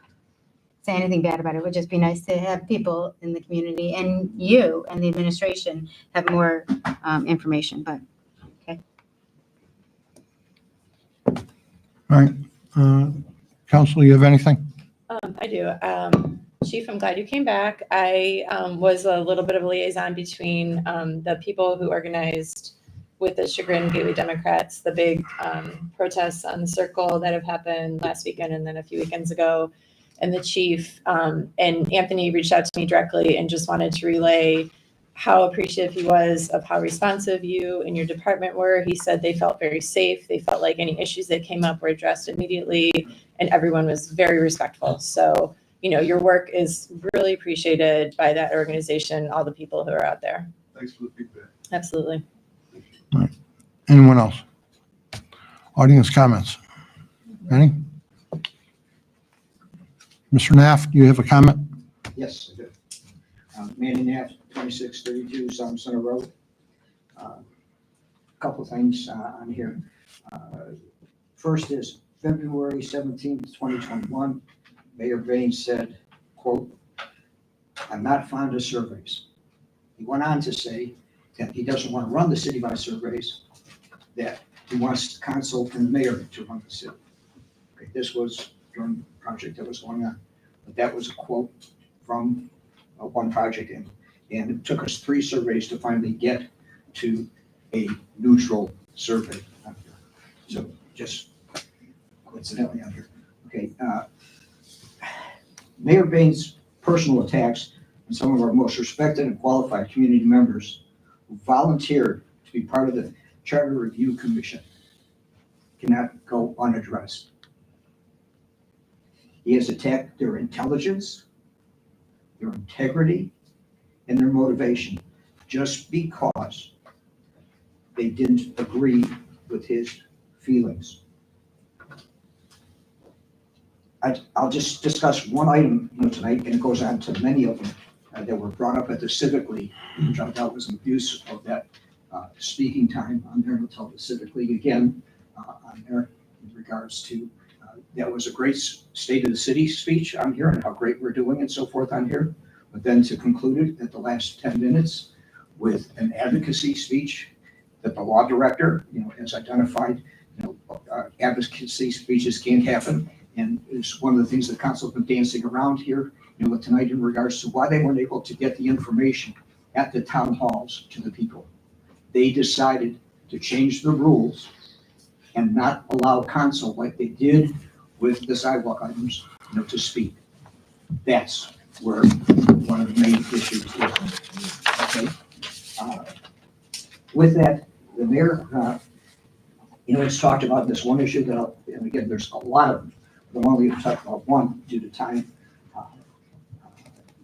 say anything bad about it. It would just be nice to have people in the community and you and the administration have more information, but okay. All right. Council, you have anything? I do. Chief, I'm glad you came back. I was a little bit of a liaison between the people who organized with the Chagrin Gateway Democrats, the big protests on the Circle that have happened last weekend and then a few weekends ago, and the chief. And Anthony reached out to me directly and just wanted to relay how appreciative he was of how responsive you and your department were. He said they felt very safe. They felt like any issues that came up were addressed immediately, and everyone was very respectful. So, you know, your work is really appreciated by that organization, all the people who are out there. Thanks for the feedback. Absolutely. Anyone else? Audience comments? Any? Mr. Naff, do you have a comment? Yes, I do. Manny Knapp, 2632 Southern Center Road. Couple things on here. First is February 17th, 2021, Mayor Baines said, quote, "I'm not fond of surveys." He went on to say that he doesn't want to run the city by surveys, that he wants the council and the mayor to run the city. Okay, this was during the project that was going on, but that was a quote from one project, and it took us 3 surveys to finally get to a neutral survey out here. So just coincidentally out here. Okay, Mayor Baines' personal attacks on some of our most respected and qualified community members who volunteered to be part of the Charter Review Commission cannot go unaddressed. He has attacked their intelligence, their integrity, and their motivation just because they didn't agree with his feelings. I'll just discuss one item tonight, and it goes on to many of them that were brought up at the Civic League, which I thought was an abuse of that speaking time on there. We'll tell the Civic League again on there in regards to that was a great state of the city speech on here and how great we're doing and so forth on here. But then to conclude it at the last 10 minutes with an advocacy speech that the law director, has identified, advocacy speeches can't happen. And it's one of the things the council has been dancing around here, tonight in regards to why they weren't able to get the information at the town halls to the people. They decided to change the rules and not allow council like they did with the sidewalk items, to speak. That's where one of the main issues is. Okay. With that, the mayor, has talked about this one issue that, and again, there's a lot of them. The one we've talked about one due to time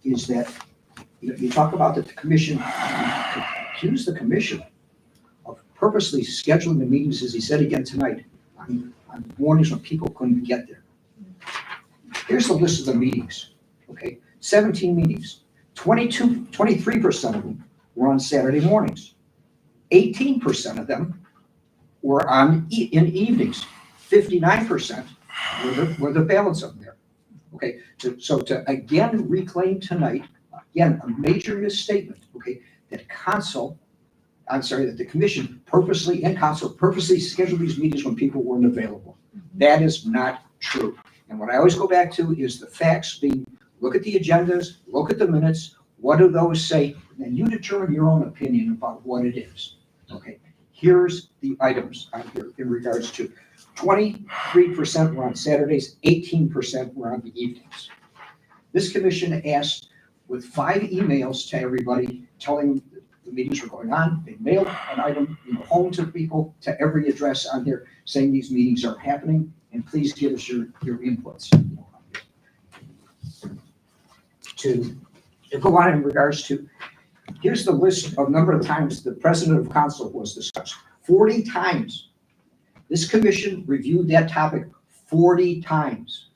is that you talk about that the commission, accuse the commission of purposely scheduling the meetings, as he said again tonight, on mornings when people couldn't get there. Here's the list of the meetings, okay? 17 meetings, 23% of them were on Saturday mornings. 18% of them were in evenings. 59% were the balance of them there. Okay, so to again reclaim tonight, again, a major misstatement, okay, that the commission purposely and council purposely scheduled these meetings when people weren't available. That is not true. And what I always go back to is the facts being, look at the agendas, look at the minutes, what do those say, and you determine your own opinion about what it is. Okay, here's the items on here in regards to 23% were on Saturdays, 18% were on the evenings. This commission asked with 5 emails to everybody telling them the meetings were going on. They mailed an item home to people, to every address on here, saying these meetings are happening, and please give us your inputs. To go on in regards to, here's the list of number of times the president of council was discussed. 40 times. This commission reviewed that topic 40 times.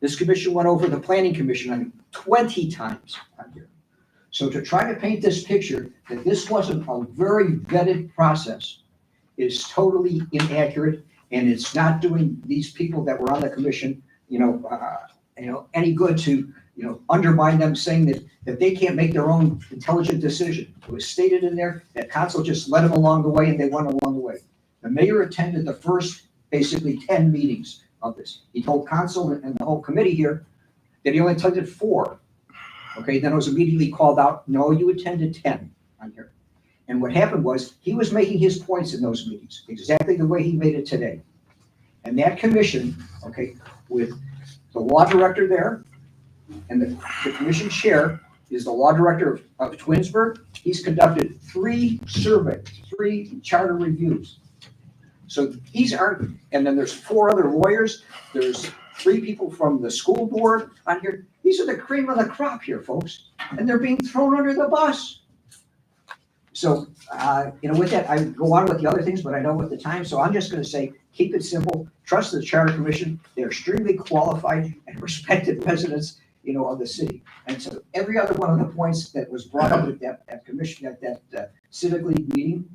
This commission went over the planning commission 20 times on here. So to try to paint this picture that this wasn't a very vetted process is totally inaccurate, and it's not doing these people that were on the commission, any good to, undermine them, saying that they can't make their own intelligent decision. It was stated in there that council just led them along the way, and they went along the way. The mayor attended the first basically 10 meetings of this. He told council and the whole committee here that he only attended 4. Okay, then it was immediately called out, no, you attended 10 on here. And what happened was, he was making his points in those meetings, exactly the way he made it today. And that commission, okay, with the law director there, and the commission chair is the law director of Twinsburg. He's conducted 3 surveys, 3 charter reviews. So these aren't, and then there's 4 other lawyers, there's 3 people from the school board on here. These are the cream of the crop here, folks, and they're being thrown under the bus. So, with that, I go on with the other things, but I know with the time, so I'm just gonna say, keep it simple, trust the charter commission, they're extremely qualified and respected residents, of the city. And so every other one of the points that was brought up at that commission, at that civic league meeting,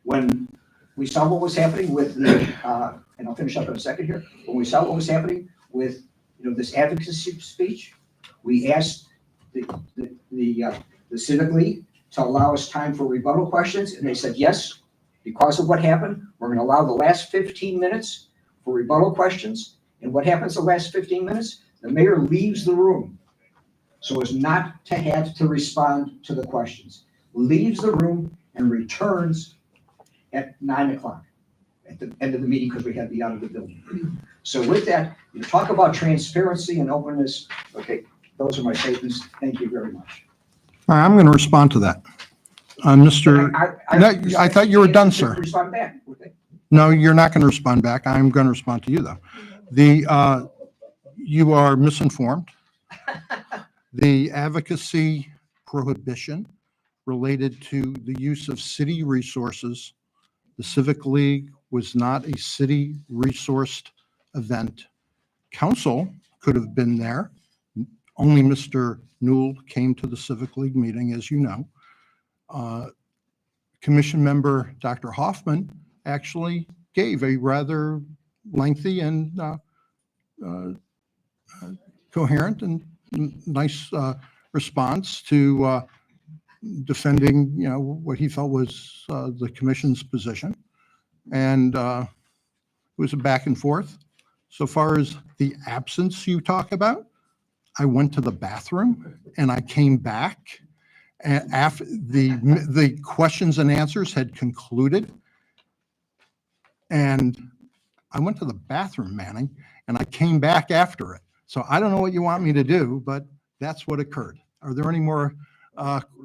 when we saw what was happening with the, and I'll finish up in a second here, when we saw what was happening with, this advocacy speech, we asked the civic league to allow us time for rebuttal questions, and they said, yes, because of what happened, we're gonna allow the last 15 minutes for rebuttal questions. And what happens the last 15 minutes? The mayor leaves the room so as not to have to respond to the questions. Leaves the room and returns at 9 o'clock at the end of the meeting because we had to be out of the building. So with that, you talk about transparency and openness. Okay, those are my statements. Thank you very much. All right, I'm going to respond to that. Mr. No, I thought you were done, sir. Respond back. Okay. No, you're not going to respond back. I'm going to respond to you, though. You are misinformed. The advocacy prohibition related to the use of city resources, the Civic League was not a city resourced event. Council could have been there. Only Mr. Newell came to the Civic League meeting, as you know. Commission member Dr. Hoffman actually gave a rather lengthy and coherent and nice response to defending, what he felt was the commission's position. And it was a back and forth. So far as the absence you talk about, I went to the bathroom and I came back and after the questions and answers had concluded. And I went to the bathroom, Manning, and I came back after it. So I don't know what you want me to do, but that's what occurred. Are there any more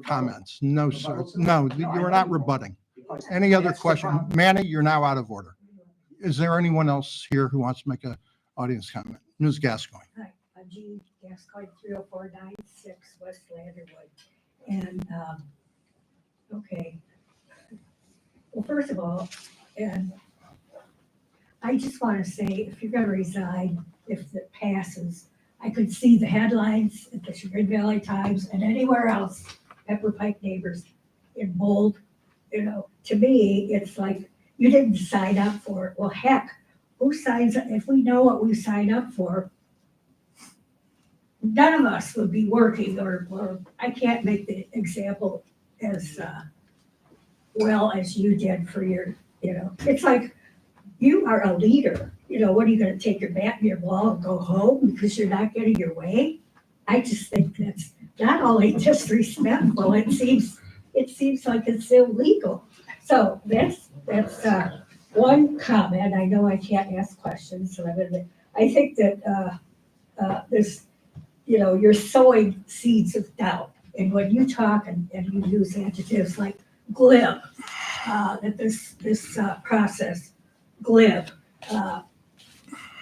comments? No, sir. No, you are not rebutting. Any other question? Manny, you're now out of order. Is there anyone else here who wants to make an audience comment? Ms. Gascoigne. Hi, I'm Jean Gascoigne, 30496 West Landerwood. And, okay. Well, first of all, and I just want to say, if you're going to resign, if it passes, I could see the headlines at the Chagrin Valley Times and anywhere else, Pepper Pike neighbors in bold. To me, it's like you didn't sign up for it. Well, heck, who signs up? If we know what we signed up for, none of us would be working, or I can't make the example as well as you did for your, it's like you are a leader. What are you going to take your bat and your ball and go home because you're not getting your way? I just think that's not only disrespectful, it seems like it's illegal. So that's one comment. I know I can't ask questions, so I think that this, you're sowing seeds of doubt. And when you talk and you use adjectives like glib, that this process, glib,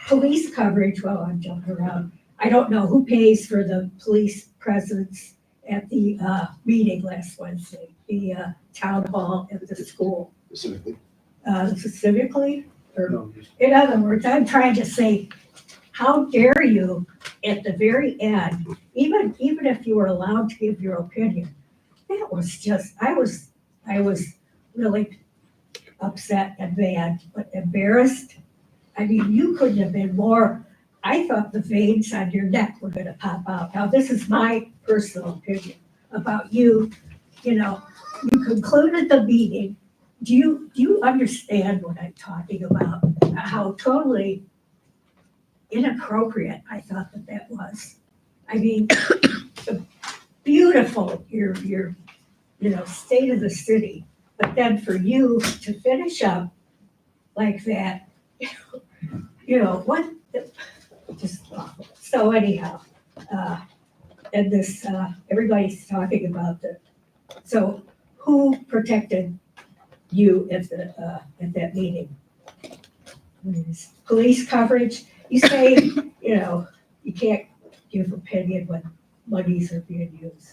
police coverage, well, I'm jumping around. I don't know who pays for the police presence at the meeting last Wednesday, the town hall at the school. Specifically. Specifically? Or, in other words, I'm trying to say, how dare you at the very end, even if you were allowed to give your opinion, that was just, I was really upset and mad, but embarrassed. I mean, you couldn't have been more. I thought the veins on your neck were going to pop out. Now, this is my personal opinion about you. You concluded the meeting. Do you understand what I'm talking about? how totally inappropriate I thought that was. I mean, beautiful, your, state of the city, but then for you to finish up like that, what, just awful. So anyhow, and this, everybody's talking about so who protected you at that meeting? Police coverage, you say, you can't give opinion when monies are being used.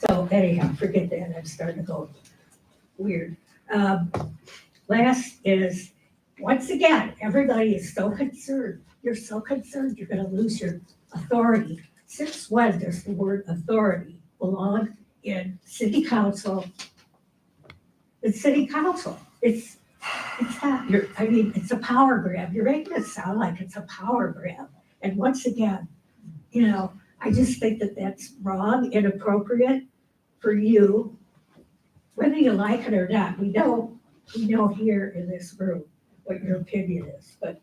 So anyhow, forget that, I'm starting to go weird. Last is, once again, everybody is so concerned. You're so concerned you're gonna lose your authority. Since when does the word authority belong in city council? It's city council. It's not, it's a power grab. You're making it sound like it's a power grab. And once again, I just think that that's wrong, inappropriate for you, whether you like it or not. We know here in this room what your opinion is. But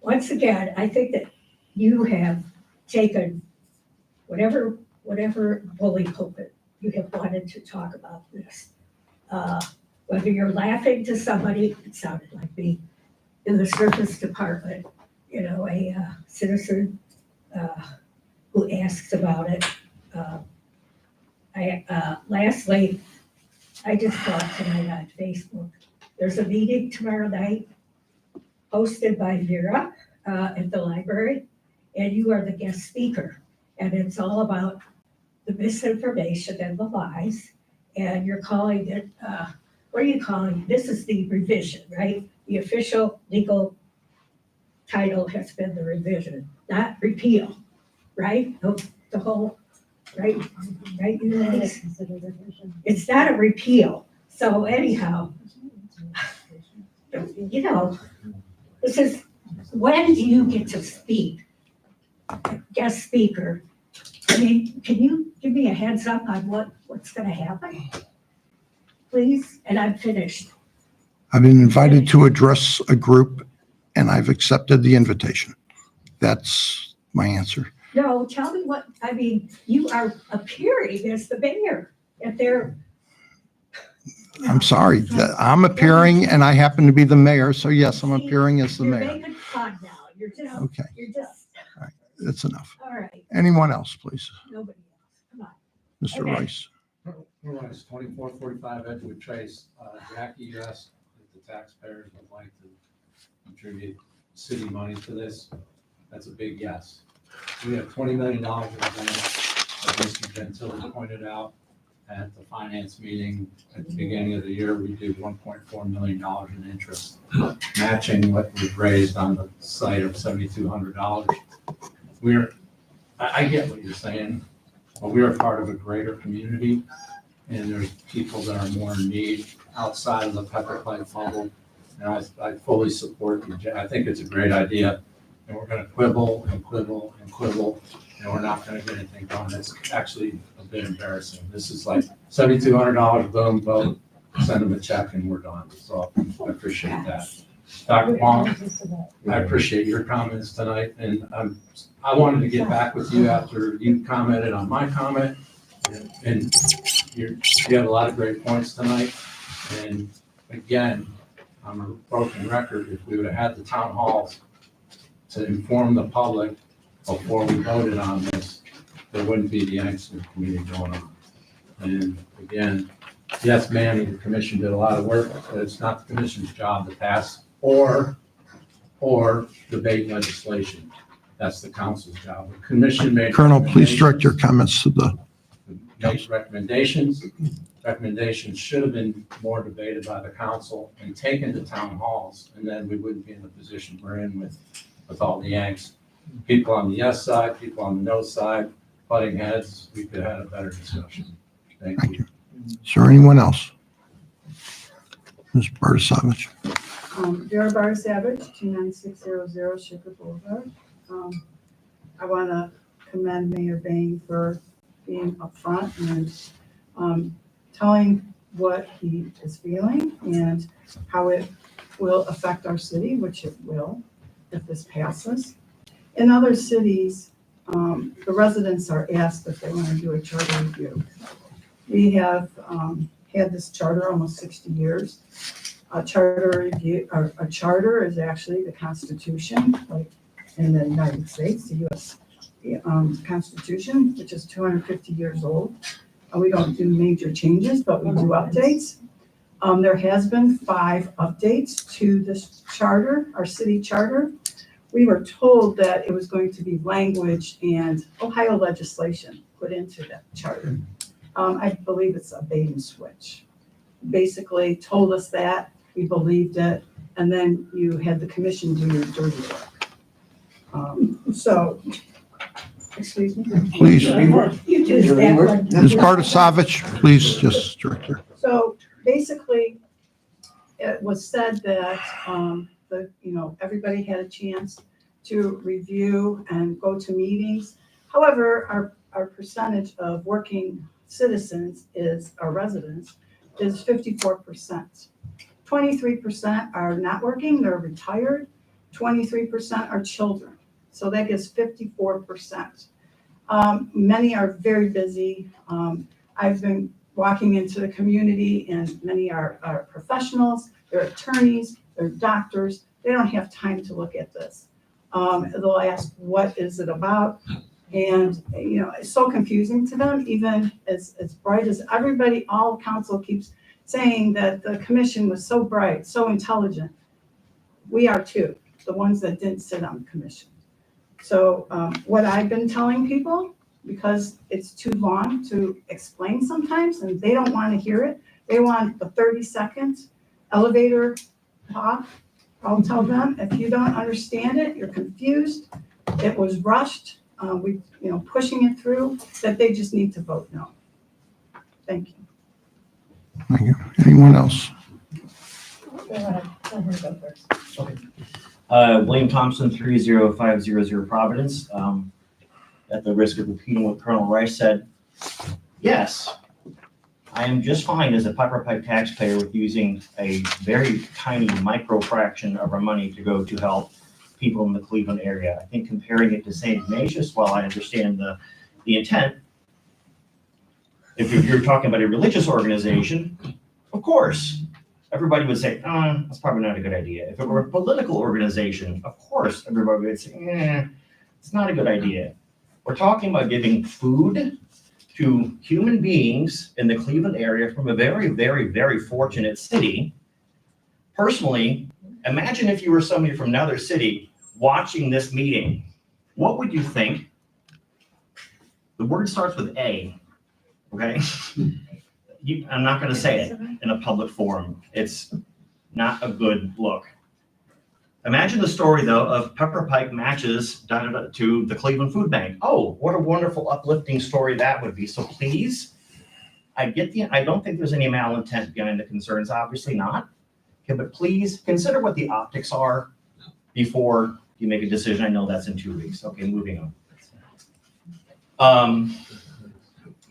once again, I think that you have taken whatever bully pulpit you have wanted to talk about this. Whether you're laughing to somebody, it sounded like me, in the service department, a citizen who asks about it. Lastly, I just thought tonight on Facebook, there's a meeting tomorrow night hosted by Vera at the library, and you are the guest speaker. And it's all about the misinformation and the lies. And you're calling it, what are you calling it? This is the revision, right? The official legal title has been the revision, not repeal, right? The whole, right, you guys? It's not a repeal. So anyhow, this is, when do you get to speak? Guest speaker. I mean, can you give me a heads up on what's gonna happen? Please, and I'm finished. I've been invited to address a group and I've accepted the invitation. That's my answer. No, tell me what, you are appearing as the mayor at their. I'm sorry, I'm appearing and I happen to be the mayor, so yes, I'm appearing as the mayor. You're making fun now. Okay, You're just, that's enough. all right, Anyone else, please? nobody else, come on. Mr. Okay. Rice. It's 2445 Edgewood Trace. Jackie, you asked if the taxpayers would like to contribute city money to this. That's a big yes. We have $20 million in the bank, as Mr. Gentile pointed out at the finance meeting at the beginning of the year. We do $1.4 million in interest, matching what we've raised on the site of $7,200. I get what you're saying, but we are part of a greater community, and there's people that are more in need outside of the Pepper Pike bubble. And I fully support you. I think it's a great idea, and we're going to quibble and quibble and quibble, and we're not going to get anything done. It's actually a bit embarrassing. This is like $7,200, boom, vote, send them a check, and we're done. So I appreciate that. Dr. Wong, I appreciate your comments tonight, and I wanted to get back with you after you commented on my comment, and you have a lot of great points tonight. And again, I'm a broken record. If we would have had the town halls to inform the public before we voted on this, there wouldn't be the angst in the community going on. And again, yes, Manny, the commission did a lot of work, but it's not the commission's job to pass or debate legislation. That's the council's job. The commission made. Colonel, please direct your comments to the. Made recommendations. Recommendations should have been more debated by the council and taken to town halls, and then we wouldn't be in the position we're in with all the angst. People on the yes side, people on the no side, butting heads. We could have had a better discussion. Thank you. Is there anyone else? Ms. Bartasavich. Vera Bar Savage, 29600 Shaker Boulevard. I want to commend Mayor Bain for being upfront and telling what he is feeling and how it will affect our city, which it will if this passes. In other cities, the residents are asked if they want to do a charter review. We have had this charter almost 60 years. A charter review, or a charter is actually the Constitution, like in the United States, the U.S. Constitution, which is 250 years old. We don't do major changes, but we do updates. There has been 5 updates to this charter, our city charter. We were told that it was going to be language and Ohio legislation put into that charter. I believe it's a bait and switch. Basically told us that, we believed it, and then you had the commission do your dirty work. Excuse me? Please. You just that one. Ms. Bartasavich, please, just director. So basically, it was said that, everybody had a chance to review and go to meetings. However, our percentage of working citizens our residents, is 54%. 23% are not working, they're retired. 23% are children. So that gives 54%. Many are very busy. I've been walking into the community and many are professionals, they're attorneys, they're doctors. They don't have time to look at this. They'll ask, what is it about? And, it's so confusing to them, even as bright as everybody, all council keeps saying that the commission was so bright, so intelligent. We are too, the ones that didn't sit on the commission. So what I've been telling people, because it's too long to explain sometimes, and they don't want to hear it, they want the 30-second elevator talk. I'll tell them, if you don't understand it, you're confused, it was rushed, pushing it through, that they just need to vote no. Thank you. Thank you. Anyone else? Okay. William Thompson, 30500 Providence. At the risk of repeating what Colonel Rice said, yes, I am just fine as a Pepper Pike taxpayer with using a very tiny micro fraction of our money to go to help people in the Cleveland area. I think comparing it to St. Ignatius, while I understand the intent, if you're talking about a religious organization, of course, everybody would say, that's probably not a good idea. If it were a political organization, of course, everybody would say, it's not a good idea. We're talking about giving food to human beings in the Cleveland area from a very, very, very fortunate city. Personally, imagine if you were somebody from another city watching this meeting. What would you think? The word starts with A, okay? I'm not going to say it in a public forum. It's not a good look. Imagine the story, though, of Pepper Pike matches to the Cleveland Food Bank. Oh, what a wonderful, uplifting story that would be. So please, I don't think there's any malintent behind the concerns, obviously not. Okay, but please consider what the optics are before you make a decision. I know that's in 2 weeks. Okay, moving on.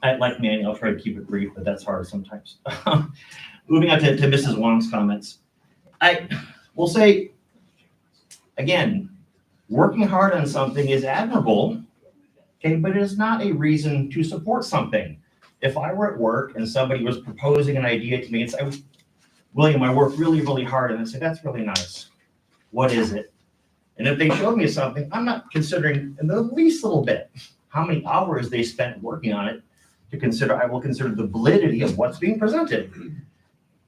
Like Manny, I'll try to keep it brief, but that's hard sometimes. Moving on to Mrs. Wong's comments. I will say, again, working hard on something is admirable, okay, but it is not a reason to support something. If I were at work and somebody was proposing an idea to me and say, William, I worked really, really hard, and I say, that's really nice. What is it? And if they showed me something, I'm not considering in the least little bit how many hours they spent working on it I will consider the validity of what's being presented.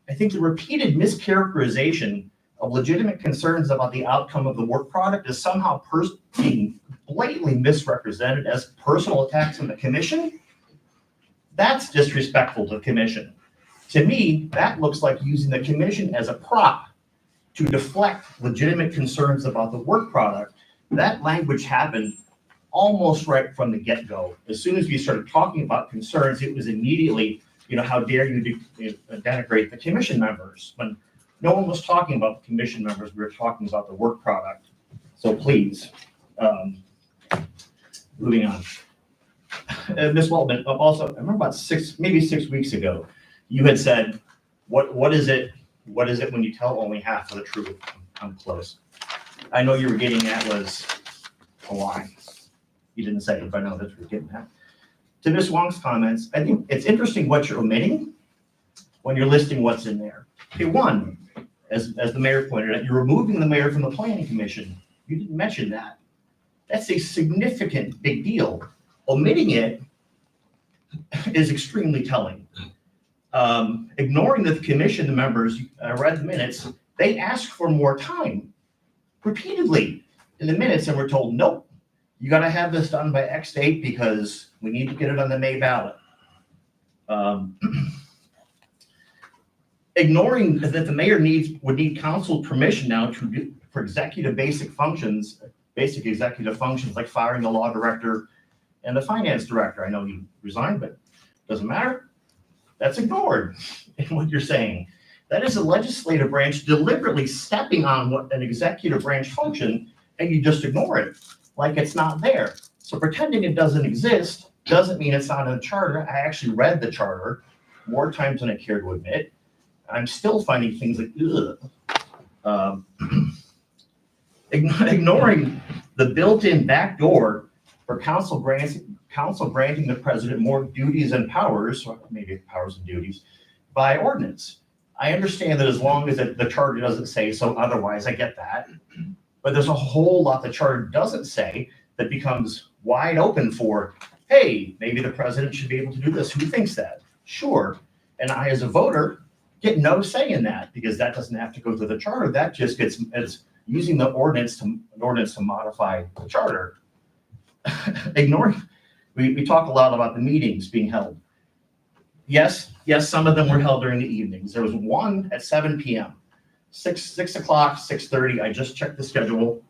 I think the repeated mischaracterization of legitimate concerns about the outcome of the work product is somehow being blatantly misrepresented as personal attacks on the commission. That's disrespectful to the commission. To me, that looks like using the commission as a prop to deflect legitimate concerns about the work product. That language happened almost right from the get-go. As soon as we started talking about concerns, it was immediately, how dare you denigrate the commission members? When no one was talking about the commission members, we were talking about the work product. So please, moving on. Ms. Waltman, also, I remember about 6 weeks ago, You had said, what is it when you tell only half of the truth? I'm close. I know you were getting at was a lie. You didn't say it, but I know that's what you're getting at. To Ms. Wong's comments, I think it's interesting what you're omitting when you're listing what's in there. Okay, one, as the mayor pointed out, you're removing the mayor from the planning commission. You didn't mention that. That's a significant big deal. Omitting it is extremely telling. Ignoring the commission members, I read the minutes, they asked for more time repeatedly in the minutes and we're told, nope, you gotta have this done by X date because we need to get it on the May ballot. Ignoring that the mayor would need council permission now for executive basic executive functions like firing the law director and the finance director. I know he resigned, but doesn't matter. That's ignored in what you're saying. That is a legislative branch deliberately stepping on what an executive branch function, and you just ignore it like it's not there. So pretending it doesn't exist doesn't mean it's not in the charter. I actually read the charter more times than I care to admit. I'm still finding things like, ugh. Ignoring the built-in backdoor for council granting the president more duties and powers, or maybe powers and duties, by ordinance. I understand that as long as the charter doesn't say so, otherwise I get that. But there's a whole lot the charter doesn't say that becomes wide open for, hey, maybe the president should be able to do this. Who thinks that? Sure. And I, as a voter, get no say in that because that doesn't have to go through the charter. That just gets, it's using the ordinance to modify the charter. Ignoring, we talk a lot about the meetings being held. Yes, some of them were held during the evenings. There was one at 7 p.m. 6 o'clock, 6:30. I just checked the schedule.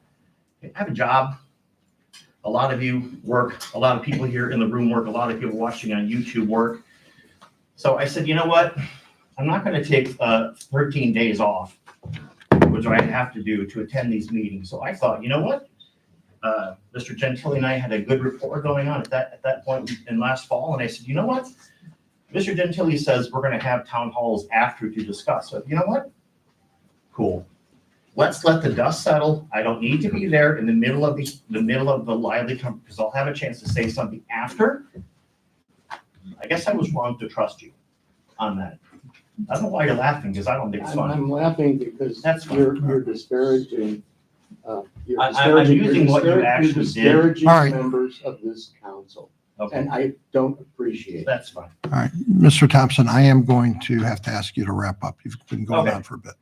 I have a job. A lot of you work. A lot of people here in the room work. A lot of people watching on YouTube work. So I said, you know what? I'm not going to take 13 days off, which I have to do to attend these meetings. So I thought, you know what? Mr. Gentili and I had a good rapport going on at that point in last fall. And I said, you know what? Mr. Gentili says we're going to have town halls after to discuss. So you know what? Cool. Let's let the dust settle. I don't need to be there in the middle of the lively conversation because I'll have a chance to say something after. I guess I was wrong to trust you on that. I don't know why you're laughing because I don't think it's funny. I'm laughing because That's fine. you're disparaging. I'm using what you actually did. Disparaging All right. members of this council, Okay, and I don't appreciate it. that's fine. All right, Mr. Thompson, I am going to have to ask you to wrap up. You've been going Okay. on for a bit.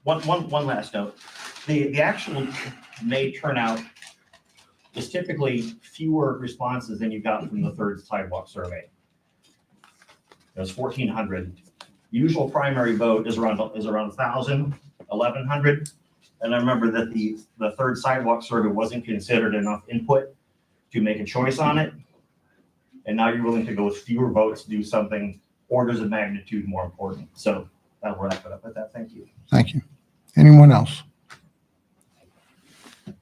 One last note. The actual May turnout is typically fewer responses than you got from the third sidewalk survey. It was 1,400. Usual primary vote is around 1,000, 1,100. And I remember that the third sidewalk survey wasn't considered enough input to make a choice on it. And now you're willing to go with fewer votes to do something orders of magnitude more important. So that'll wrap it up with that. Thank you. Thank you. Anyone else?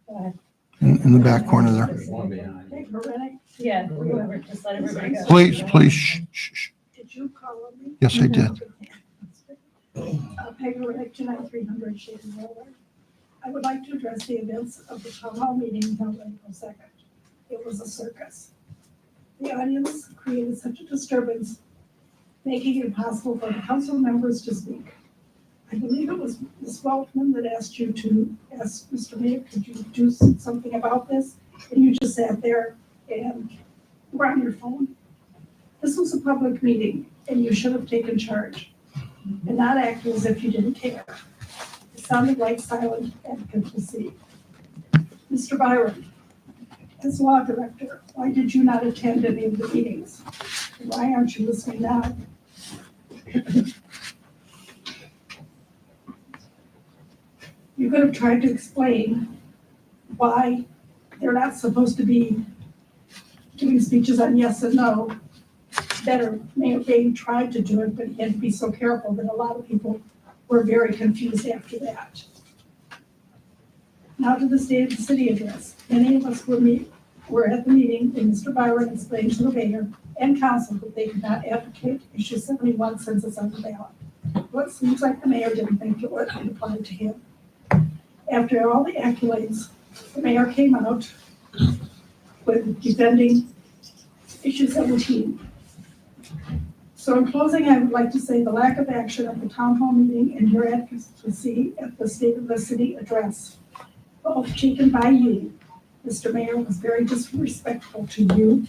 Go ahead. In the back corner there. One behind. Hey, Veronica? Yeah, whoever, just let everybody go. Please, shh, shh, shh. Did you call on me? Yes, I did. Peggy Reddick, 29300 Shaden Road. I would like to address the events of the town hall meeting held on April 2nd. It was a circus. The audience created such a disturbance, making it impossible for the council members to speak. I believe it was Ms. Weltman that asked you to ask Mr. Mayor, could you do something about this? And you just sat there and were on your phone. This was a public meeting and you should have taken charge and not act as if you didn't care. It sounded like silent advocacy. Mr. Byron, as law director, why did you not attend any of the meetings? And why aren't you listening now? You could have tried to explain why they're not supposed to be giving speeches on yes and no. Better, Mayor Bain tried to do it, but he had to be so careful that a lot of people were very confused after that. Now to the State of the City address. Many of us were were at the meeting, and Mr. Byron explained to the mayor and council that they could not advocate issue 71 census on the ballot. Well, it seems like the mayor didn't think it would apply to him. After all the accolades, the mayor came out with defending issue 17. So in closing, I would like to say the lack of action at the town hall meeting and your advocacy at the State of the City address, both taken by you, Mr. Mayor, was very disrespectful to you,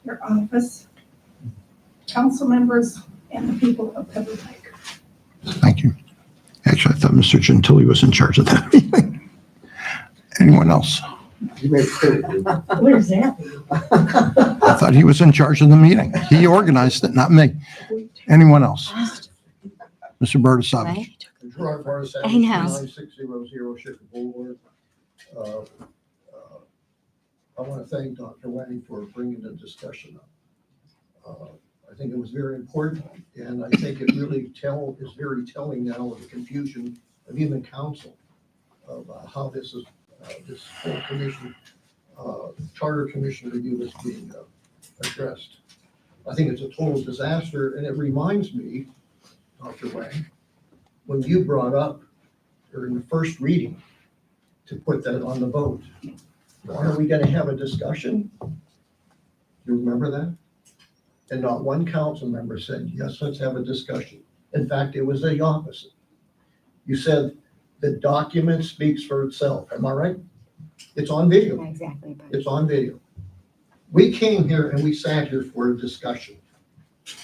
your office, council members, and the people of Pepper Pike. Thank you. Actually, I thought Mr. Gentili was in charge of that meeting. Anyone else? You made it clear. What is that? I thought he was in charge of the meeting. He organized it, not me. Anyone else? Mr. Bertasavich. Gerard Bartasavich, I know. 9600 Shaker Boulevard. I want to thank Dr. Wang for bringing the discussion up. I think it was very important, and I think it really is very telling now of the confusion of even council of how this is, this whole commission, charter commission review is being addressed. I think it's a total disaster, and it reminds me, Dr. Wang, when you brought up during the first reading to put that on the vote. Are we going to have a discussion? You remember that? And not one council member said, yes, let's have a discussion. In fact, it was the opposite. You said the document speaks for itself. Am I right? It's on video. Exactly. It's on video. We came here and we sat here for a discussion.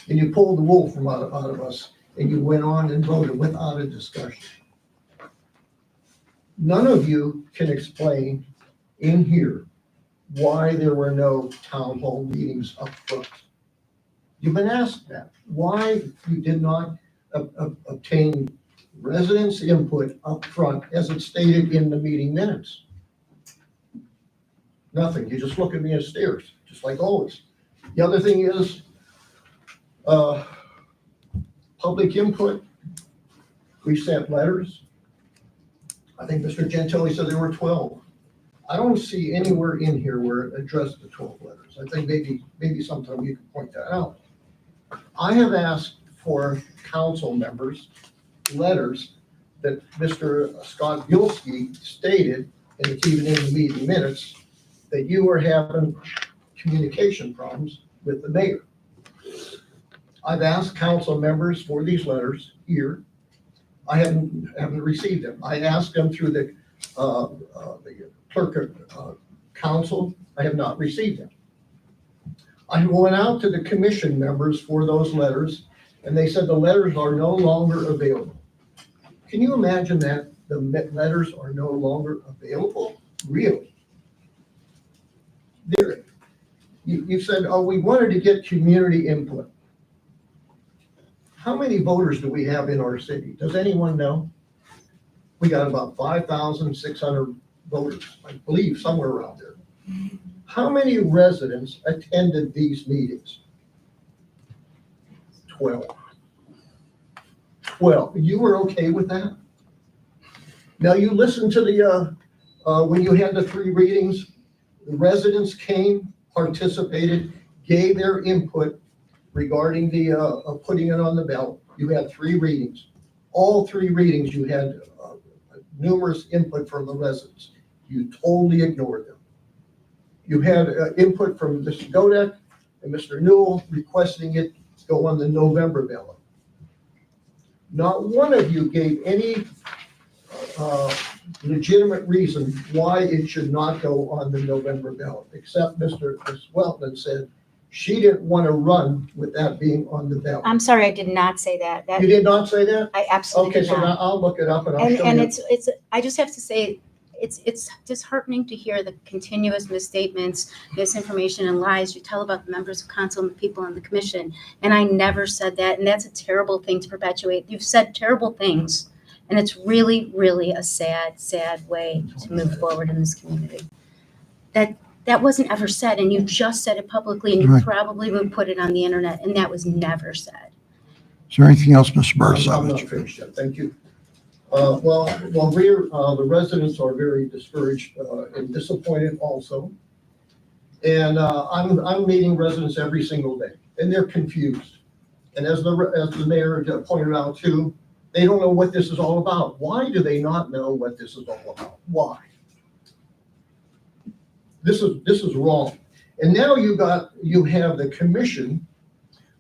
And you pulled the wool from out of us and you went on and voted without a discussion. None of you can explain in here why there were no town hall meetings up front. You've been asked that, why you did not obtain residents' input up front as it's stated in the meeting minutes. Nothing, you just look at me and stares, just like always. The other thing is, public input. We sent letters. I think Mr. Gentili said there were 12. I don't see anywhere in here where it addressed the 12 letters. I think maybe sometime you can point that out. I have asked for council members' letters that Mr. Scott Gilski stated, and it's even in the meeting minutes, that you were having communication problems with the mayor. I've asked council members for these letters here. I haven't received them. I asked them through the clerk of council. I have not received them. I went out to the commission members for those letters, and they said the letters are no longer available. Can you imagine that the letters are no longer available? Really? You said, oh, we wanted to get community input. How many voters do we have in our city? Does anyone know? We got about 5,600 voters, I believe, somewhere around there. How many residents attended these meetings? 12. 12. You were okay with that? Now you listened to the, when you had the 3 readings, the residents came, participated, gave their input regarding the putting it on the ballot. You had 3 readings. All 3 readings you had numerous input from the residents. You totally ignored them. You had input from Mr. Godek and Mr. Newell requesting it go on the November ballot. Not one of you gave any legitimate reason why it should not go on the November ballot, except Ms. Weltman said she didn't want to run with that being on the ballot. I'm sorry, I did not say that. You did not say that? I absolutely Okay, did so not. now I'll look it up and I'll show And you. it's, I just have to say, it's disheartening to hear the continuous misstatements, misinformation and lies you tell about the members of council and the people on the commission. And I never said that. And that's a terrible thing to perpetuate. You've said terrible things. And it's really, really a sad, sad way to move forward in this community. That wasn't ever said. And you just said it publicly and you Right. probably would put it on the internet. And that was never said. Is there anything else, Mr. I'm not Bertasavich? finished yet, thank you. The residents are very discouraged and disappointed also. And I'm meeting residents every single day, and they're confused. And as the mayor pointed out too, they don't know what this is all about. Why do they not know what this is all about? Why? This is wrong. And now you have the commission.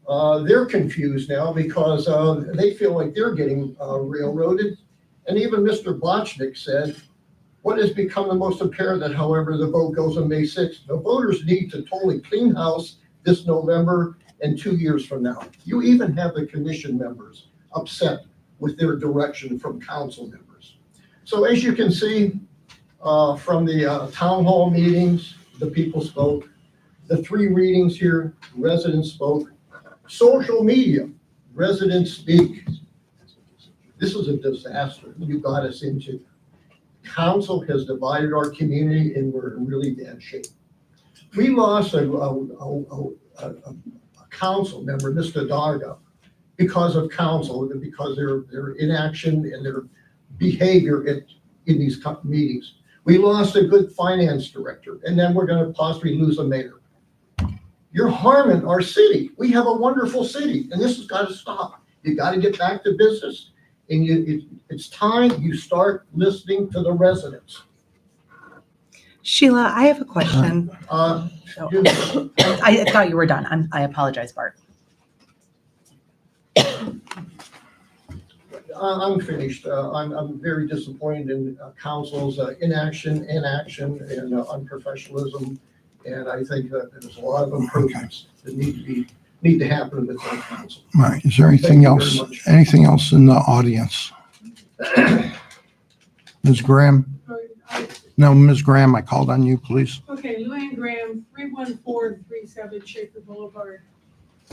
They're confused now because they feel like they're getting railroaded. And even Mr. Bochnick said, what has become the most apparent that however the vote goes on May 6th, the voters need to totally clean house this November and 2 years from now. You even have the commission members upset with their direction from council members. So as you can see from the town hall meetings, the people spoke. The 3 readings here, residents spoke. Social media, residents speak. This is a disaster you got us into. Council has divided our community and we're in really bad shape. We lost a council member, Mr. Darga, because of council, and because their inaction and their behavior in these meetings. We lost a good finance director, and then we're going to possibly lose a mayor. You're harming our city. We have a wonderful city, and this has got to stop. You got to get back to business, and it's time you start listening to the residents. Sheila, I have a question. Uh, I thought you were done. I apologize, Bart. I'm finished. I'm very disappointed in council's inaction, and unprofessionalism. And I think that there's a lot of improvements that need to happen with our council. All right, is there Thank anything you very else, much. anything else in the audience? Ms. Graham? No, Ms. Graham, I called on you, please. Okay, Luann Graham, 31437 Shaker Boulevard.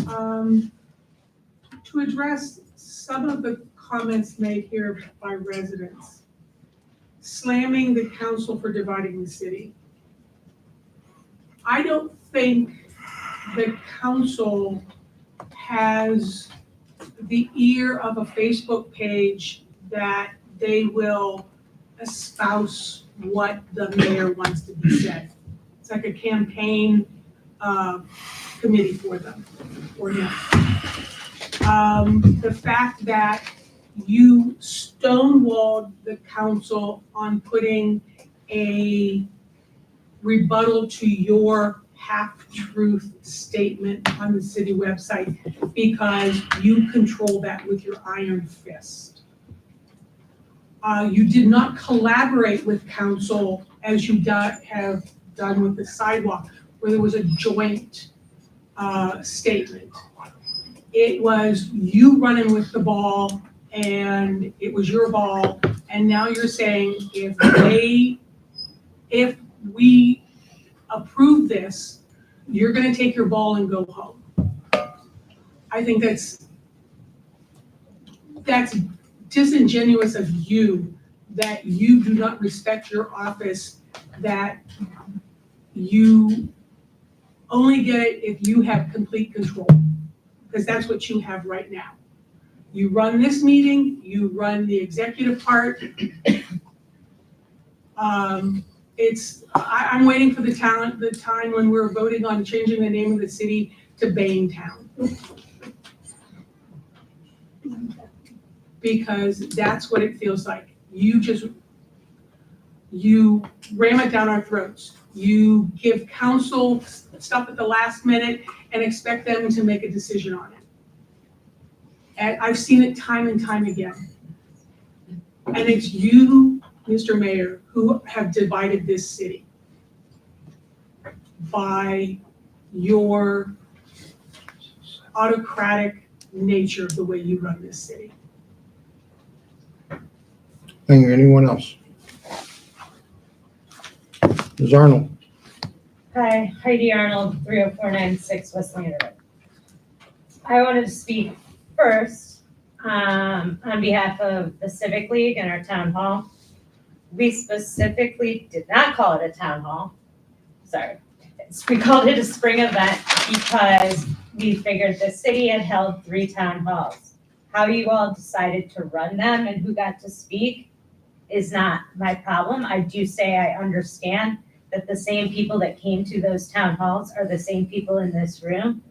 To address some of the comments made here by residents, slamming the council for dividing the city. I don't think the council has the ear of a Facebook page that they will espouse what the mayor wants to be said. It's like a campaign committee for them, or him. The fact that you stonewalled the council on putting a rebuttal to your half-truth statement on the city website because you control that with your iron fist. You did not collaborate with council as you have done with the sidewalk, where there was a joint statement. It was you running with the ball, and it was your ball, and now you're saying if we approve this, you're gonna take your ball and go home. I think that's disingenuous of you, that you do not respect your office, that you only get it if you have complete control, because that's what you have right now. You run this meeting, you run the executive part. I'm waiting for the time when we're voting on changing the name of the city to Baintown. Because that's what it feels like. You ram it down our throats. You give council stuff at the last minute and expect them to make a decision on it. And I've seen it time and time again. And it's you, Mr. Mayor, who have divided this city by your autocratic nature of the way you run this city. Thank you. Anyone else? Ms. Arnold? Hi, Heidi Arnold, 30496 West Lander Road. I wanted to speak first on behalf of the Civic League and our town hall. We specifically did not call it a town hall. Sorry. We called it a spring event because we figured the city had held 3 town halls. How you all decided to run them and who got to speak is not my problem. I do say I understand that the same people that came to those town halls are the same people in this room.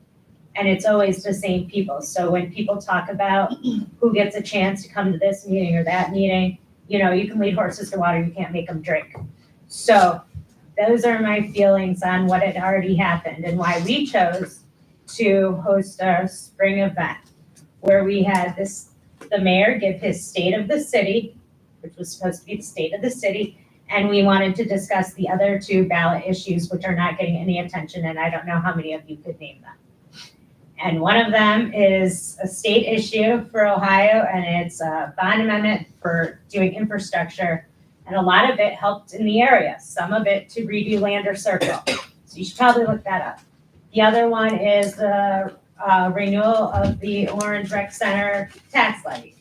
And it's always the same people. So when people talk about who gets a chance to come to this meeting or that meeting, you know, you can lead horses to water, you can't make them drink. So those are my feelings on what had already happened and why we chose to host our spring event, where we had the mayor give his state of the city, which was supposed to be the state of the city, and we wanted to discuss the other two ballot issues, which are not getting any attention, and I don't know how many of you could name them. And one of them is a state issue for Ohio, and it's a bond amendment for doing infrastructure. And a lot of it helped in the area, some of it to redo Lander Circle. So you should probably look that up. The other one is the renewal of the Orange Rec Center tax levy.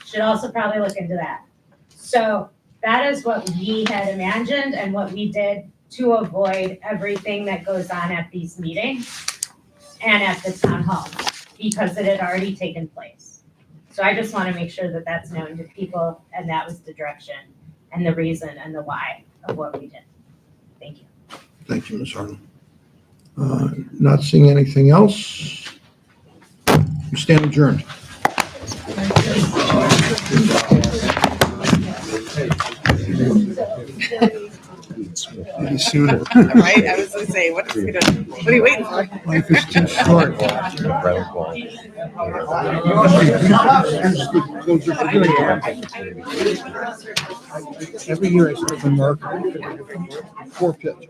Should also probably look into that. So that is what we had imagined and what we did to avoid everything that goes on at these meetings and at the town hall, because it had already taken place. So I just want to make sure that that's known to people, and that was the direction and the reason and the why of what we did. Thank you. Thank you, Ms. Arnold. Not seeing anything else. We stand adjourned. Maybe sooner. Right, I was gonna say, what are you waiting for? Life is too short. Every year I stick a marker, 4 pitches.